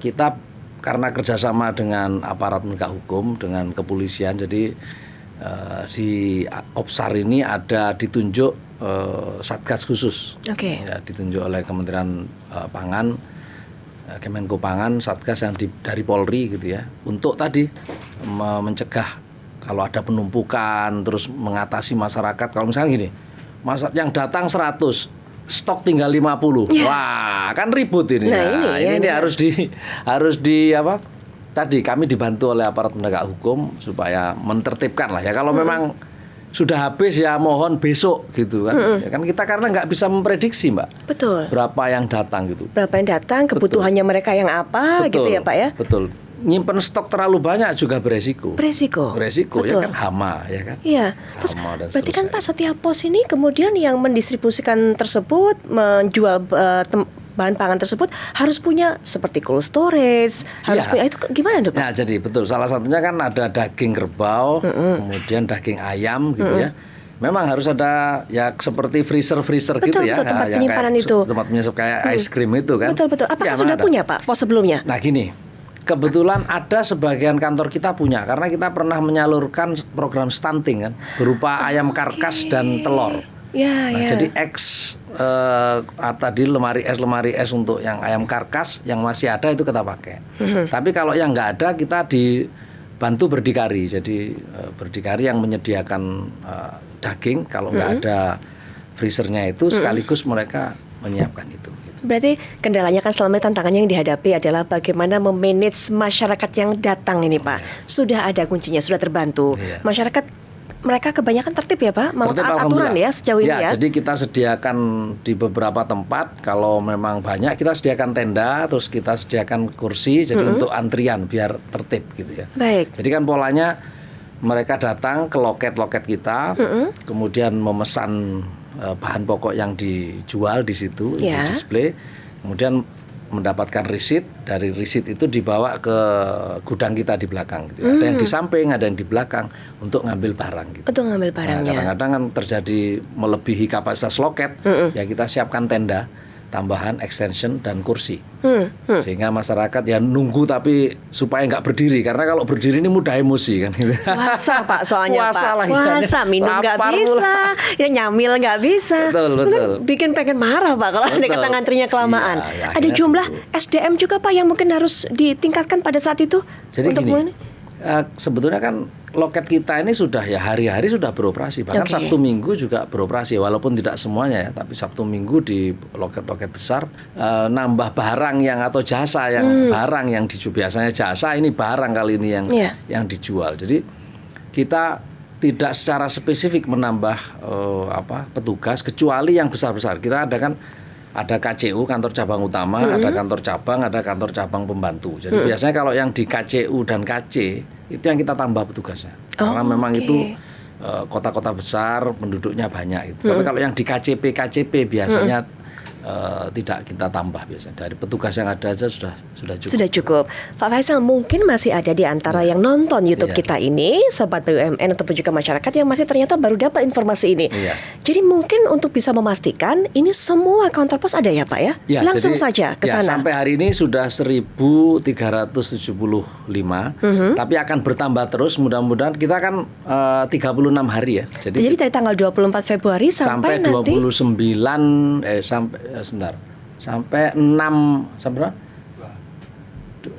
kita karena kerjasama dengan aparat penegak hukum, dengan kepolisian, jadi di Opsar ini ada ditunjuk Satgas khusus, ya, ditunjuk oleh Kementerian Pangan, Kemenko Pangan, Satgas yang dari Polri gitu ya, untuk tadi mencegah kalau ada penumpukan, terus mengatasi masyarakat. Kalau misalnya gini, yang datang 100, stok tinggal 50, wah kan ribut ini. Nah, ini harus di apa? Tadi kami dibantu oleh aparat penegak hukum supaya mentertibkan lah ya. Kalau memang sudah habis ya mohon besok gitu kan. Ya kan kita karena nggak bisa memprediksi Mbak. Betul. Berapa yang datang gitu. Berapa yang datang, kebutuhannya mereka yang apa gitu ya Pak ya. Betul. Nyimpen stok terlalu banyak juga beresiko. Betul. Ya kan hama ya kan. Iya. Terus berarti kan Pak setiap pos ini kemudian yang mendistribusikan tersebut, menjual bahan pangan tersebut harus punya seperti cold storage, harus punya itu gimana dok? Nah jadi betul, salah satunya kan ada daging kerbau, kemudian daging ayam gitu ya. Memang harus ada ya seperti freezer gitu ya. Betul, tempat penyimpanan itu. Tempat penyimpanan kayak es krim itu kan. Betul. Apakah sudah punya Pak pos sebelumnya? Nah gini, kebetulan ada sebagian kantor kita punya, karena kita pernah menyalurkan program stunting kan, berupa ayam karkas dan telur. Jadi tadi lemari es untuk yang ayam karkas yang masih ada itu kita pakai. Tapi kalau yang nggak ada kita dibantu berdikari. Jadi berdikari yang menyediakan daging kalau nggak ada freezernya itu sekaligus mereka menyiapkan itu. Berarti kendalanya kan selama tantangannya yang dihadapi adalah bagaimana memanage masyarakat yang datang ini Pak. Sudah ada kuncinya, sudah terbantu. Masyarakat mereka kebanyakan tertib ya Pak, mau taat aturan ya sejauh ini ya. Jadi kita sediakan di beberapa tempat, kalau memang banyak kita sediakan tenda, terus kita sediakan kursi, jadi untuk antrian biar tertib gitu ya. Baik. Jadi kan polanya mereka datang ke loket-loket kita, kemudian memesan bahan pokok yang dijual di situ, di display, kemudian mendapatkan risit, dari risit itu dibawa ke gudang kita di belakang gitu. Ada yang di samping, ada yang di belakang untuk ngambil barang gitu. Untuk ngambil barangnya. Kadang-kadang kan terjadi melebihi kapasitas loket, ya kita siapkan tenda tambahan, extension dan kursi, sehingga masyarakat ya nunggu tapi supaya nggak berdiri, karena kalau berdiri ini mudah emosi kan. Puasa Pak soalnya Pak. Puasa minum nggak bisa, ya nyamil nggak bisa. Betul. Bikin pengen marah Pak kalau ada kata ngantrinya kelamaan. Ya, ada jumlah SDM juga Pak yang mungkin harus ditingkatkan pada saat itu. Jadi untuk gini, sebetulnya kan loket kita ini sudah ya hari-hari sudah beroperasi, bahkan Sabtu Minggu juga beroperasi, walaupun tidak semuanya ya, tapi Sabtu Minggu di loket-loket besar nambah barang yang atau jasa yang barang yang dijual, biasanya jasa, ini barang kali ini yang dijual. Jadi kita tidak secara spesifik menambah petugas kecuali yang besar-besar. Kita ada KCU, kantor cabang utama, ada kantor cabang, ada kantor cabang pembantu. Jadi biasanya kalau yang di KCU dan KC itu yang kita tambah petugasnya, karena memang itu kota-kota besar penduduknya banyak itu. Tapi kalau yang di KCP biasanya tidak kita tambah biasanya. Dari petugas yang ada aja sudah cukup. Sudah cukup. Pak Faisal, mungkin masih ada di antara yang nonton YouTube kita ini, Sobat BUMN ataupun juga masyarakat yang masih ternyata baru dapat informasi ini. Jadi mungkin untuk bisa memastikan ini semua kantor pos ada ya Pak ya? Langsung saja ke sana. Sampai hari ini sudah 1.375, tapi akan bertambah terus. Mudah-mudahan kita kan 36 hari ya. Jadi dari tanggal 24 Februari sampai nanti 29 sampai 6 sampai berapa?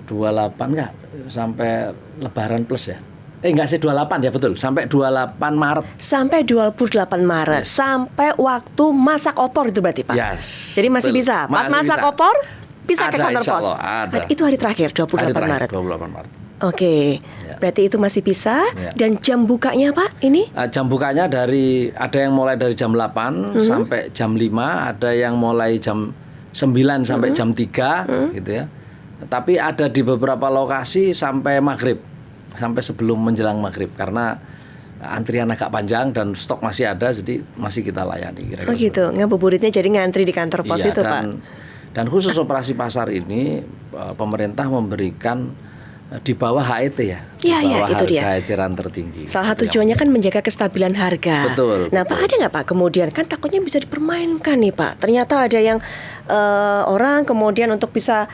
28 enggak? Sampai Lebaran plus ya. Enggak sih 28 ya betul. Sampai 28 Maret. Sampai 28 Maret. Sampai waktu masak opor itu berarti Pak. Jadi masih betul. bisa. Pas masak opor bisa ke kantor pos. Itu hari terakhir 28 Maret. 28 Maret. Oke, berarti itu masih bisa. Dan jam bukanya Pak ini? Jam bukanya ada yang mulai dari jam 8 sampai jam 5, ada yang mulai jam 9 sampai jam 3 gitu ya. Tapi ada di beberapa lokasi sampai maghrib, sampai sebelum menjelang maghrib karena antrian agak panjang dan stok masih ada, jadi masih kita layani. Kira-kira gitu, ngabuburitnya jadi ngantri di kantor pos itu Pak. Dan khusus operasi pasar ini pemerintah memberikan di bawah HET ya, di bawah itu harga eceran tertinggi. Salah satu tujuannya kan menjaga kestabilan harga. Betul. Nah, Pak, ada nggak Pak kemudian kan takutnya bisa dipermainkan nih Pak. Ternyata ada yang orang kemudian untuk bisa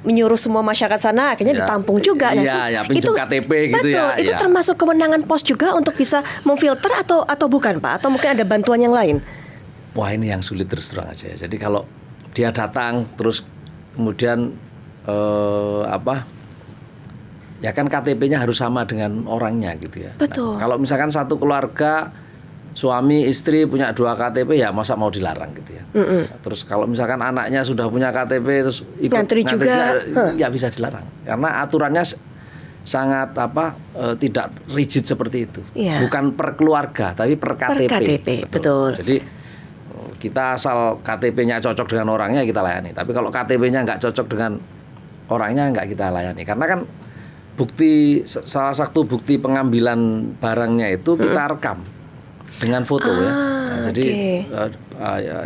menyuruh semua masyarakat sana akhirnya ditampung juga. Pinjam KTP gitu betul, ya. Itu termasuk kewenangan pos juga untuk bisa memfilter atau bukan Pak? Atau mungkin ada bantuan yang lain? Wah, ini yang sulit terus terang aja. Jadi kalau dia datang terus kemudian ya kan KTP-nya harus sama dengan orangnya gitu ya. Betul. Nah, kalau misalkan satu keluarga suami istri punya 2 KTP ya masa mau dilarang gitu ya. Terus kalau misalkan anaknya sudah punya KTP terus ikut ngantri juga ya bisa dilarang karena aturannya sangat tidak rigid seperti itu. Bukan per keluarga tapi per KTP. Betul. Jadi kita asal KTP-nya cocok dengan orangnya kita layani. Tapi kalau KTP-nya nggak cocok dengan orangnya nggak kita layani karena kan salah satu bukti pengambilan barangnya itu kita rekam dengan foto ya. Nah, jadi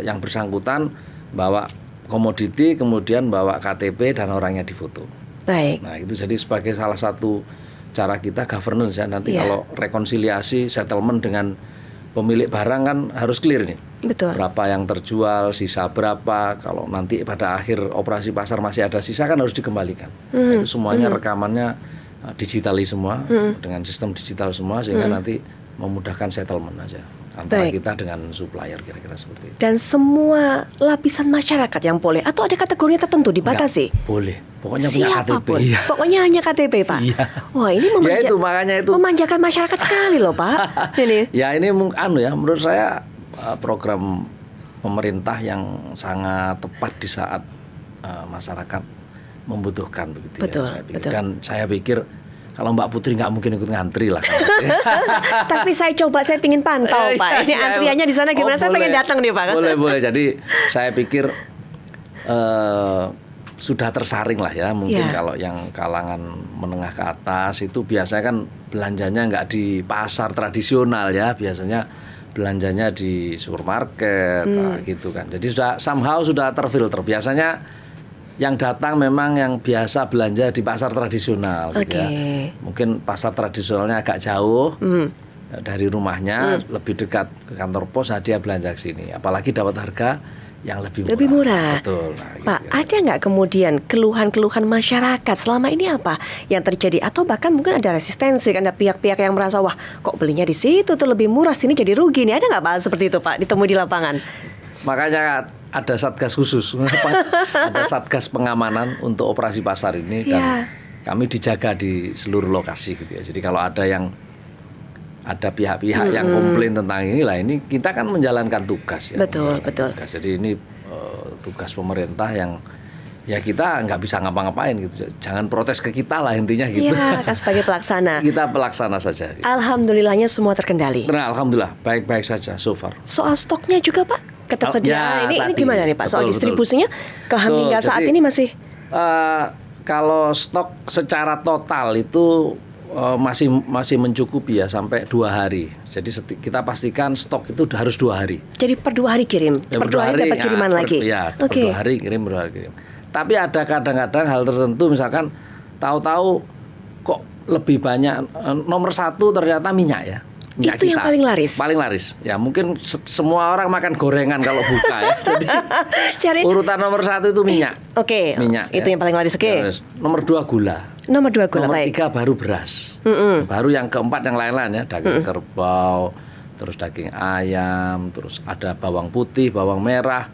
yang bersangkutan bawa komoditi kemudian bawa KTP dan orangnya difoto. Baik. Nah, itu jadi sebagai salah satu cara kita governance ya. Nanti kalau rekonsiliasi settlement dengan pemilik barang kan harus clear nih. Betul. Berapa yang terjual, sisa berapa. Kalau nanti pada akhir operasi pasar masih ada sisa kan harus dikembalikan. Nah, itu semuanya rekamannya digitali semua dengan sistem digital semua sehingga nanti memudahkan settlement aja antara kita dengan supplier kira-kira seperti itu. Dan semua lapisan masyarakat yang boleh atau ada kategorinya tertentu dibatasi? Enggak, boleh. Pokoknya punya KTP. Iya. Pokoknya hanya KTP, Pak. Iya. Wah, ini makanya itu memanjakan masyarakat sekali loh, Pak. Ini. Ya, ini menurut saya program pemerintah yang sangat tepat di saat masyarakat membutuhkan begitu betul, ya. Betul. Dan saya pikir kalau Mbak Putri nggak mungkin ikut ngantri lah. Tapi saya pingin pantau Pak. Ini antriannya di sana gimana? Saya pengen datang nih Pak. Boleh. Jadi saya pikir sudah tersaring lah ya. Mungkin kalau yang kalangan menengah ke atas itu biasanya kan belanjanya nggak di pasar tradisional ya. Biasanya belanjanya di supermarket gitu kan. Jadi sudah terfilter. Biasanya yang datang memang yang biasa belanja di pasar tradisional gitu ya. Mungkin pasar tradisionalnya agak jauh dari rumahnya, lebih dekat ke kantor pos, dia belanja ke sini. Apalagi dapat harga yang lebih murah. Betul. Pak, ada nggak kemudian keluhan-keluhan masyarakat selama ini apa yang terjadi? Atau bahkan mungkin ada resistensi, ada pihak-pihak yang merasa wah kok belinya di situ tuh lebih murah, sini jadi rugi nih. Ada nggak Pak seperti itu Pak ditemui di lapangan? Makanya ada satgas khusus, ada satgas pengamanan untuk operasi pasar ini dan kami dijaga di seluruh lokasi gitu ya. Jadi kalau ada pihak-pihak yang komplain tentang ini kita kan menjalankan tugas ya. Betul. Tugas. Jadi ini tugas pemerintah yang ya kita nggak bisa ngapa-ngapain gitu. Jangan protes ke kita lah intinya gitu. Iya, kan sebagai pelaksana. Kita pelaksana saja. Gitu. Alhamdulillahnya semua terkendali. Nah, alhamdulillah baik-baik saja so far. Soal stoknya juga Pak? Ketersediaan ini gimana nih Pak? Soal distribusinya hingga saat ini masih? Kalau stok secara total itu masih mencukupi ya sampai 2 hari. Jadi kita pastikan stok itu harus 2 hari. Jadi per 2 hari kirim, Ya, per 2 hari dapat kiriman lagi. Per 2 hari kirim, per 2 hari kirim. Tapi ada kadang-kadang hal tertentu, misalkan tahu-tahu kok lebih banyak nomor 1 ternyata minyak ya. Minyak itu yang paling laris. Paling laris. Ya mungkin semua orang makan gorengan kalau buka ya. Jadi urutan nomor 1 itu minyak. Oke. Minyak. Itu yang paling laris. Oke. Nomor 2 gula. Nomor 2 gula. Nomor baik. 3 baru beras. Baru yang keempat yang lain-lain ya, daging kerbau, terus daging ayam, terus ada bawang putih, bawang merah,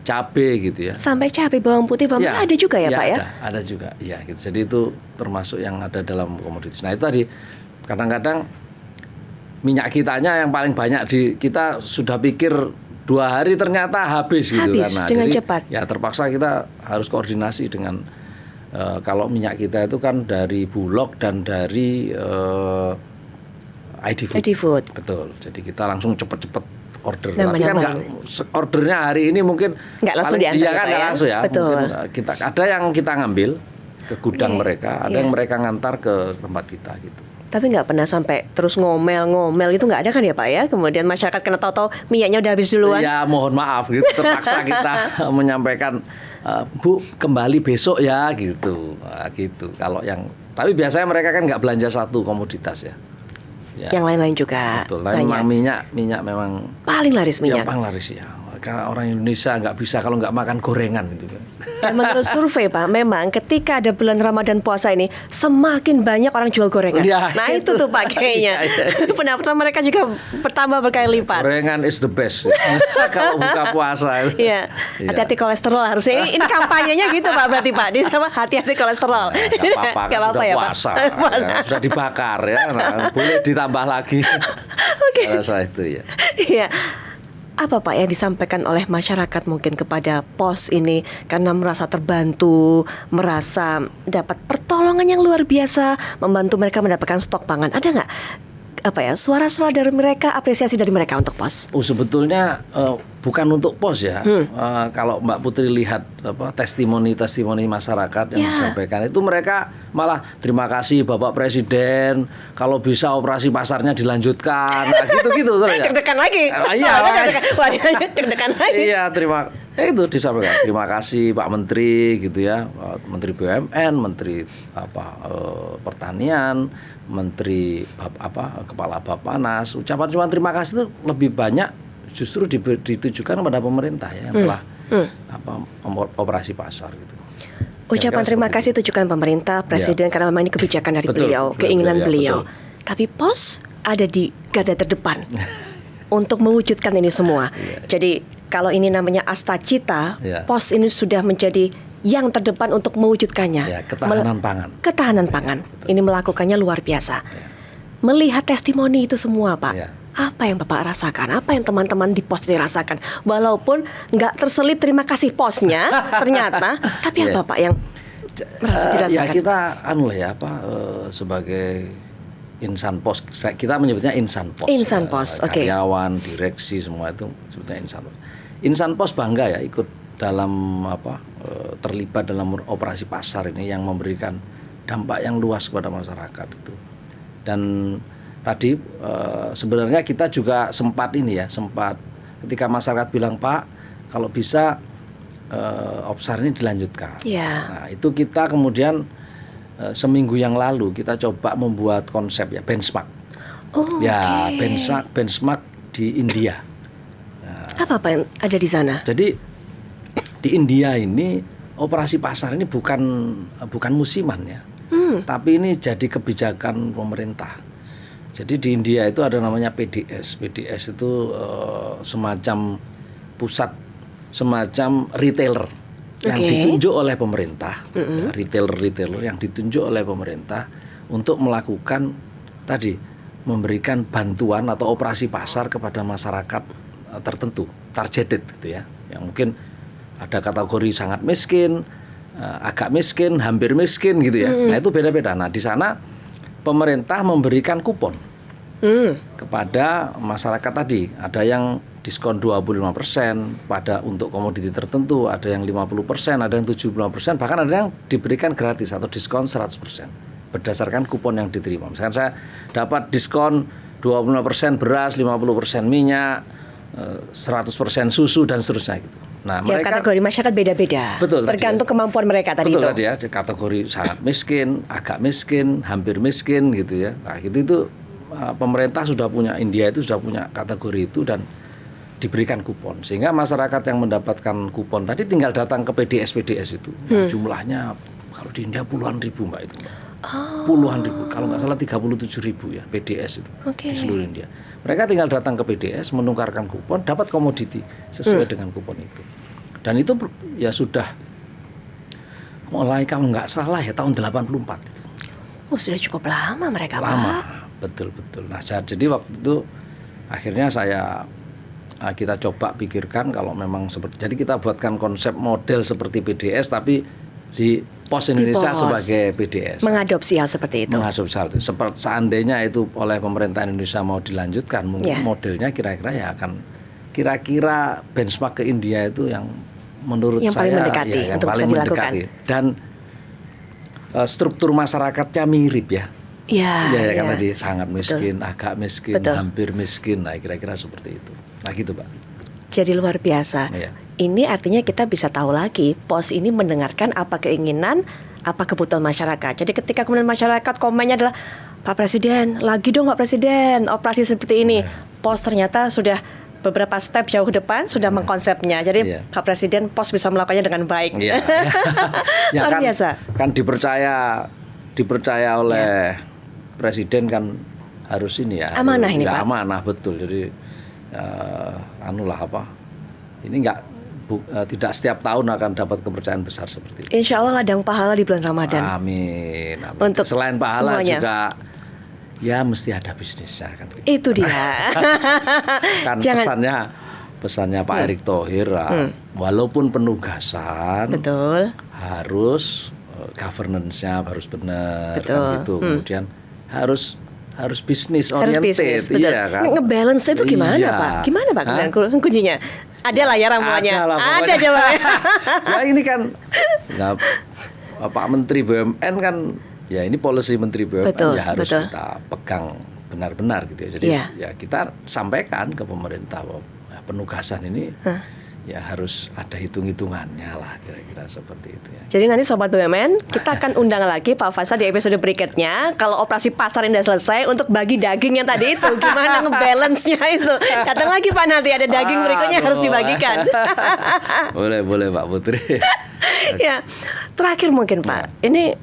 cabai gitu ya. Sampai cabai, bawang putih, bawang merah ada juga ya, Pak ya? Ada juga. Ya gitu. Jadi itu termasuk yang ada dalam komoditas. Nah, itu tadi kadang-kadang minyak kitanya yang paling banyak kita sudah pikir 2 hari ternyata habis gitu kan. Dengan jadi cepat. Ya terpaksa kita harus koordinasi dengan kalau minyak kita itu kan dari Bulog dan dari ID Food. Betul. Jadi kita langsung cepet-cepet order. Nambah, Tapi kan ordernya hari ini mungkin nggak langsung diantar dia kan nggak langsung ya. Betul. Mungkin ada yang kita ngambil ke gudang mereka, ada yang mereka ngantar ke tempat kita gitu. Tapi nggak pernah sampai terus ngomel itu nggak ada kan ya Pak ya? Kemudian masyarakat kena tahu-tahu minyaknya udah habis duluan. Ya mohon maaf gitu, terpaksa kita menyampaikan Bu kembali besok ya gitu. Nah, gitu. Tapi biasanya mereka kan nggak belanja satu komoditas ya. Yang lain-lain juga. Betul. Tapi memang minyak memang paling laris minyak. Yang paling laris ya. Karena orang Indonesia nggak bisa kalau nggak makan gorengan gitu kan. Dan menurut survei Pak, memang ketika ada bulan Ramadan puasa ini semakin banyak orang jual gorengan. Ya, nah itu tuh Pak kayaknya. Pendapatan mereka juga bertambah berkali lipat. Gorengan is the best. Kalau buka puasa. Iya. Hati-hati kolesterol harusnya. Ini kampanyenya gitu Pak berarti Pak. Di sama hati-hati kolesterol. Gak apa-apa ya puasa. Pak. Ya, sudah dibakar ya. Nah, boleh ditambah lagi. Oke. Rasa itu ya. Iya. Apa Pak yang disampaikan oleh masyarakat mungkin kepada pos ini karena merasa terbantu, merasa dapat pertolongan yang luar biasa, membantu mereka mendapatkan stok pangan. Ada nggak suara-suara dari mereka, apresiasi dari mereka untuk pos? Sebetulnya bukan untuk pos ya. Kalau Mbak Putri lihat testimoni masyarakat yang disampaikan itu mereka malah terima kasih Bapak Presiden kalau bisa operasi pasarnya dilanjutkan. Nah, gitu ya. Deg-degan lagi. Iya. Deg-degan lagi. Iya, itu disampaikan. Terima kasih Pak Menteri gitu ya. Menteri BUMN, Menteri Pertanian, Menteri Kepala Bappenas. Ucapan terima kasih itu lebih banyak justru ditujukan kepada pemerintah ya yang telah operasi pasar gitu. Ucapan terima kasih tujukan pemerintah, Presiden karena memang ini kebijakan dari beliau, keinginan beliau. Betul. Tapi pos ada di garda terdepan untuk mewujudkan ini semua. Jadi kalau ini namanya Astacita, pos ini sudah menjadi yang terdepan untuk mewujudkannya. Ya, ketahanan pangan. Ketahanan pangan. Ini melakukannya luar biasa. Melihat testimoni itu semua, Pak. Apa yang Bapak rasakan? Apa yang teman-teman di pos dirasakan? Walaupun nggak terselip terima kasih posnya, ternyata, tapi apa Pak yang merasa dirasakan? Ya kita sebagai insan pos, kita menyebutnya insan pos. Insan pos, oke. Karyawan, direksi semua itu sebetulnya insan pos. Insan pos bangga ya ikut dalam terlibat dalam operasi pasar ini yang memberikan dampak yang luas kepada masyarakat itu. Dan tadi sebenarnya kita juga sempat ketika masyarakat bilang Pak kalau bisa opsar ini dilanjutkan. Nah itu kita kemudian seminggu yang lalu kita coba membuat konsep ya benchmark. Benchmark di India. Apa yang ada di sana? Jadi di India ini operasi pasar ini bukan musiman ya, tapi ini jadi kebijakan pemerintah. Jadi di India itu ada namanya PDS. PDS itu semacam pusat, semacam retailer yang ditunjuk oleh pemerintah, retailer yang ditunjuk oleh pemerintah untuk melakukan memberikan bantuan atau operasi pasar kepada masyarakat tertentu, targeted gitu ya, yang mungkin ada kategori sangat miskin, agak miskin, hampir miskin gitu ya. Nah itu beda-beda. Nah di sana pemerintah memberikan kupon kepada masyarakat tadi. Ada yang diskon 25% untuk komoditi tertentu, ada yang 50%, ada yang 75%, bahkan ada yang diberikan gratis atau diskon 100%. berdasarkan kupon yang diterima. Misalkan saya dapat diskon 25% beras, 50% minyak, 100% susu dan seterusnya gitu. Nah, Ya, mereka kategori masyarakat beda-beda. Betul, Tergantung tadi ya. kemampuan mereka tadi Betul itu. tadi ya, di kategori sangat miskin, agak miskin, hampir miskin gitu ya. Nah, itu pemerintah sudah punya, India itu sudah punya kategori itu dan diberikan kupon. Sehingga masyarakat yang mendapatkan kupon tadi tinggal datang ke PDS itu. Yang jumlahnya kalau di India puluhan ribu Mbak itu. Mbak. Puluhan ribu, kalau nggak salah 37.000 ya PDS itu Oke. di seluruh India. Mereka tinggal datang ke PDS, menukarkan kupon, dapat komoditi sesuai dengan kupon itu. Dan itu ya sudah mulai kalau nggak salah ya tahun 84 itu. Oh, sudah cukup lama mereka, Lama, Pak. betul. Nah, jadi waktu itu akhirnya kita coba pikirkan kalau memang seperti, jadi kita buatkan konsep model seperti PDS tapi di Pos Indonesia Pos. sebagai PDS. Mengadopsi hal seperti itu. Mengadopsi hal itu. Seandainya itu oleh pemerintah Indonesia mau dilanjutkan, mungkin Ya. modelnya kira-kira ya akan kira-kira benchmark ke India itu yang menurut Yang saya paling mendekati yang untuk paling bisa dilakukan. mendekati. Dan struktur masyarakatnya mirip ya. Iya, Ya kan iya. tadi sangat miskin, agak miskin, Betul. hampir miskin. Nah, kira-kira seperti itu. Nah, gitu, Pak. Jadi luar biasa. Iya. Ini artinya kita bisa tahu lagi pos ini mendengarkan apa keinginan, apa kebutuhan masyarakat. Jadi ketika kemudian masyarakat komennya adalah Pak Presiden, lagi dong Pak Presiden, operasi seperti ini. Pos ternyata sudah beberapa step jauh ke depan sudah mengkonsepnya. Jadi Iya. Pak Presiden pos bisa melakukannya dengan baik. Iya. Ya Luar kan, biasa. kan dipercaya oleh presiden kan harus ini ya. Amanah ini, ya, Pak. Amanah betul. Jadi ini tidak setiap tahun akan dapat kepercayaan besar seperti itu. Insya Allah ladang pahala di bulan Ramadan. Amin. Untuk Selain pahala semuanya. juga ya mesti ada bisnisnya kan. Itu dia. Kan Jangan- pesannya Pak Erick Thohir, walaupun penugasan Betul. harus governance-nya harus benar Betul. kan gitu. Kemudian harus bisnis Harus oriented, bisnis, betul. iya kan. Ngebalance itu gimana, Iya. Pak? Gimana, Pak? Hah? Kuncinya? Ada lah ya ramuannya. Ada lah Ada pokoknya. jawabannya. Ya ini kan Pak Menteri BUMN kan ya ini policy Menteri BUMN Betul, ya harus betul. kita pegang benar-benar gitu ya. Jadi Iya. ya kita sampaikan ke pemerintah bahwa penugasan ini ya harus ada hitung-hitungannya lah kira-kira seperti itu ya. Jadi nanti Sobat BUMN, kita akan undang lagi Pak Faisal di episode berikutnya. Kalau operasi pasar ini udah selesai, untuk bagi daging yang tadi itu, gimana ngebalance-nya itu. Datang lagi Pak, nanti ada daging berikutnya harus Aduh. dibagikan. boleh Pak Putri. Ya, terakhir mungkin Pak, ini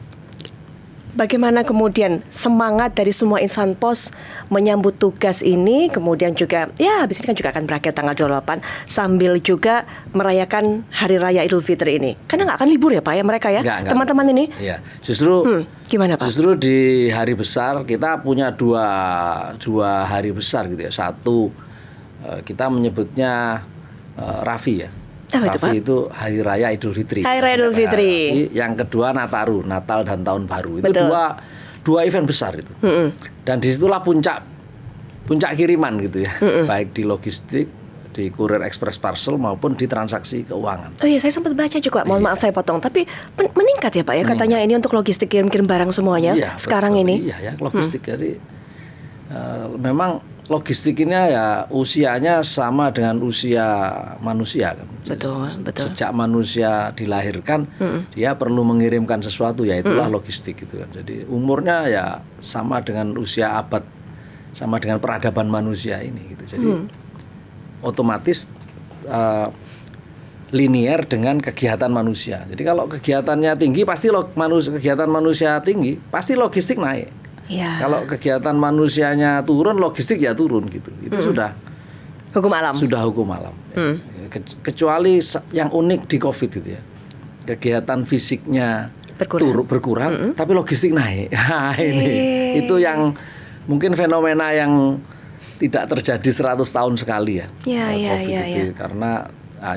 bagaimana kemudian semangat dari semua insan pos menyambut tugas ini, kemudian juga ya habis ini kan juga akan berakhir tanggal 28 sambil juga merayakan Hari Raya Idul Fitri ini. Karena nggak akan libur ya Pak ya mereka ya, Nggak. teman-teman ini. Iya, justru Gimana Pak? Justru di hari besar kita punya dua hari besar gitu ya. Satu kita menyebutnya Rafi ya. Apa itu, Rafi Pak? itu Hari Raya Idul Fitri. Hari Raya Idul Fitri. Yang kedua Nataru, Natal dan Tahun Baru. Itu Betul. dua event besar itu. Dan disitulah puncak kiriman gitu ya. Baik di logistik, di kurir ekspres parcel maupun di transaksi keuangan. Oh iya, saya sempat baca juga. Mohon maaf saya potong, tapi meningkat ya Pak ya katanya ini untuk logistik kirim-kirim barang semuanya Iya, sekarang betul. ini. Iya ya, logistik. Jadi memang logistik ini ya usianya sama dengan usia manusia kan. Betul. Sejak manusia dilahirkan dia perlu mengirimkan sesuatu, ya itulah logistik gitu kan. Jadi umurnya ya sama dengan usia abad, sama dengan peradaban manusia ini gitu. Jadi otomatis linier dengan kegiatan manusia. Jadi kalau kegiatannya tinggi pasti kegiatan manusia tinggi, pasti logistik naik. Iya. Kalau kegiatan manusianya turun, logistik ya turun gitu. Itu sudah Hukum alam. hukum alam. Kecuali yang unik di COVID itu ya. Kegiatan fisiknya berkurang, tapi logistik naik. Nah, ini itu yang mungkin fenomena yang tidak terjadi 100 tahun sekali ya. Iya, COVID iya, itu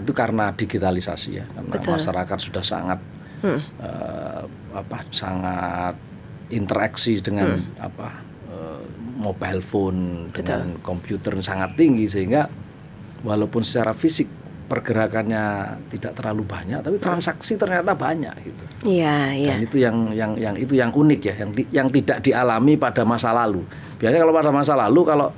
itu karena digitalisasi ya. Karena Betul. masyarakat sudah sangat sangat interaksi dengan mobile phone dengan komputer sangat tinggi, sehingga walaupun secara fisik pergerakannya tidak terlalu banyak, tapi transaksi ternyata banyak gitu. Iya, iya. Dan itu yang unik ya, yang tidak dialami pada masa lalu. Biasanya kalau pada masa lalu kalau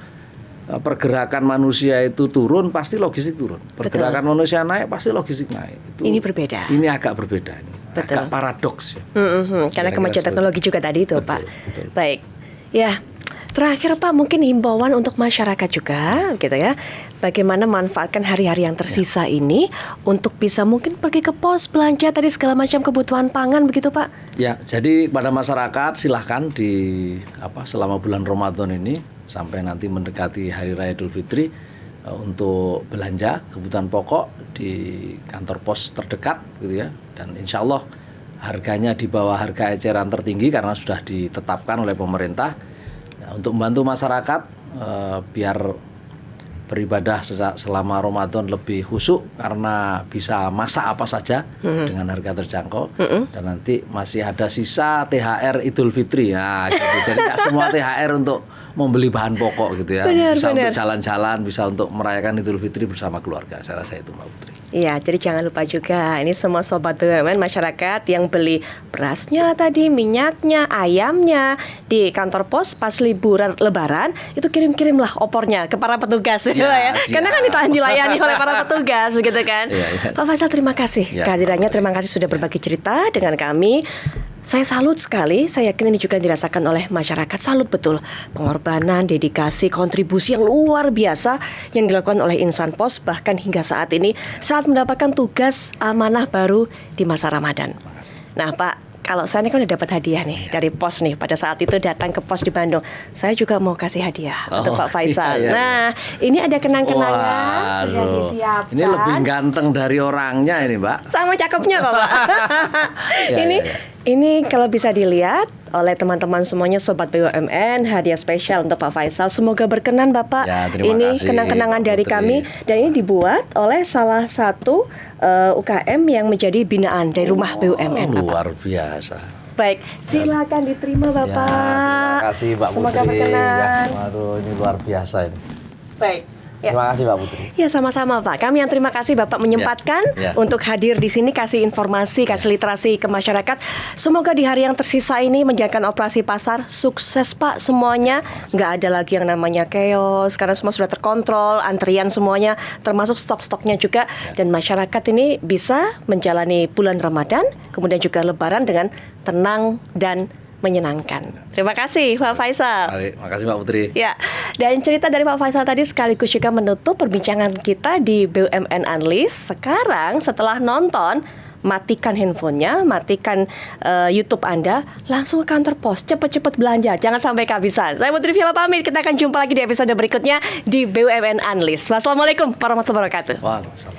pergerakan manusia itu turun, pasti logistik turun. Pergerakan manusia naik, pasti logistik naik. Ini berbeda. Ini agak berbeda. Betul. Agak paradoks ya. Karena kemajuan teknologi juga tadi itu, Betul, Pak. betul. Baik. Ya. Terakhir Pak, mungkin himbauan untuk masyarakat juga gitu ya. Bagaimana manfaatkan hari-hari yang tersisa ini untuk bisa mungkin pergi ke pos belanja tadi segala macam kebutuhan pangan begitu Pak. Ya, jadi pada masyarakat silahkan selama bulan Ramadan ini sampai nanti mendekati Hari Raya Idul Fitri untuk belanja kebutuhan pokok di kantor pos terdekat gitu ya. Dan insya Allah harganya di bawah harga eceran tertinggi karena sudah ditetapkan oleh pemerintah. Untuk membantu masyarakat biar beribadah selama Ramadan lebih khusyuk karena bisa masak apa saja dengan harga terjangkau dan nanti masih ada sisa THR Idul Fitri ya gitu. Jadi nggak semua THR untuk membeli bahan pokok gitu ya. Bisa untuk jalan-jalan, bisa untuk merayakan Idul Fitri bersama keluarga. Saya rasa itu Mbak Putri. Iya, jadi jangan lupa juga ini semua sobat BUMN masyarakat yang beli berasnya tadi, minyaknya, ayamnya di kantor pos pas liburan Lebaran itu kirim-kirimlah opornya ke para petugas ya. Karena kan dilayani oleh para petugas gitu kan. Pak Faisal, terima kasih kehadirannya, terima kasih sudah berbagi cerita dengan kami. Saya salut sekali, saya yakin ini juga dirasakan oleh masyarakat. Salut betul, pengorbanan, dedikasi, kontribusi yang luar biasa yang dilakukan oleh insan pos bahkan hingga saat ini saat mendapatkan tugas amanah baru di masa Ramadan. Nah Pak, kalau saya ini kan udah dapat hadiah nih dari pos nih pada saat itu datang ke pos di Bandung. Saya juga mau kasih hadiah untuk Pak Faisal. Nah, ini ada kenang-kenangan sudah disiapkan. Ini lebih ganteng dari orangnya ini, Mbak. Sama cakepnya kok, Pak. Ini kalau bisa dilihat oleh teman-teman semuanya sobat BUMN, hadiah spesial untuk Pak Faisal. Semoga berkenan Bapak. Ya, terima ini kasih, kenang-kenangan dari kami dan ini dibuat oleh salah satu UKM yang menjadi binaan dari rumah BUMN Bapak. Luar biasa. Baik, silakan diterima Bapak. Ya, terima kasih Mbak Semoga Putri. berkenan. Ya, waduh, ini luar biasa ini. Baik. Ya. Terima kasih Mbak Putri. Ya sama-sama Pak. Kami yang terima kasih Bapak menyempatkan untuk hadir di sini, kasih informasi, kasih literasi ke masyarakat. Semoga di hari yang tersisa ini menjalankan operasi pasar sukses Pak semuanya. Nggak ada lagi yang namanya chaos karena semua sudah terkontrol, antrian semuanya, termasuk stok-stoknya juga. Dan masyarakat ini bisa menjalani bulan Ramadan, kemudian juga Lebaran dengan tenang dan menyenangkan. Terima kasih Pak Faisal. Terima kasih Mbak Putri. Ya, dan cerita dari Pak Faisal tadi sekaligus juga menutup perbincangan kita di BUMN Unleashed. Sekarang setelah nonton, matikan handphonenya, matikan YouTube Anda, langsung ke kantor pos, cepet-cepet belanja, jangan sampai kehabisan. Saya Putri Villa pamit, kita akan jumpa lagi di episode berikutnya di BUMN Unleashed. Wassalamualaikum warahmatullahi wabarakatuh. Waalaikumsalam.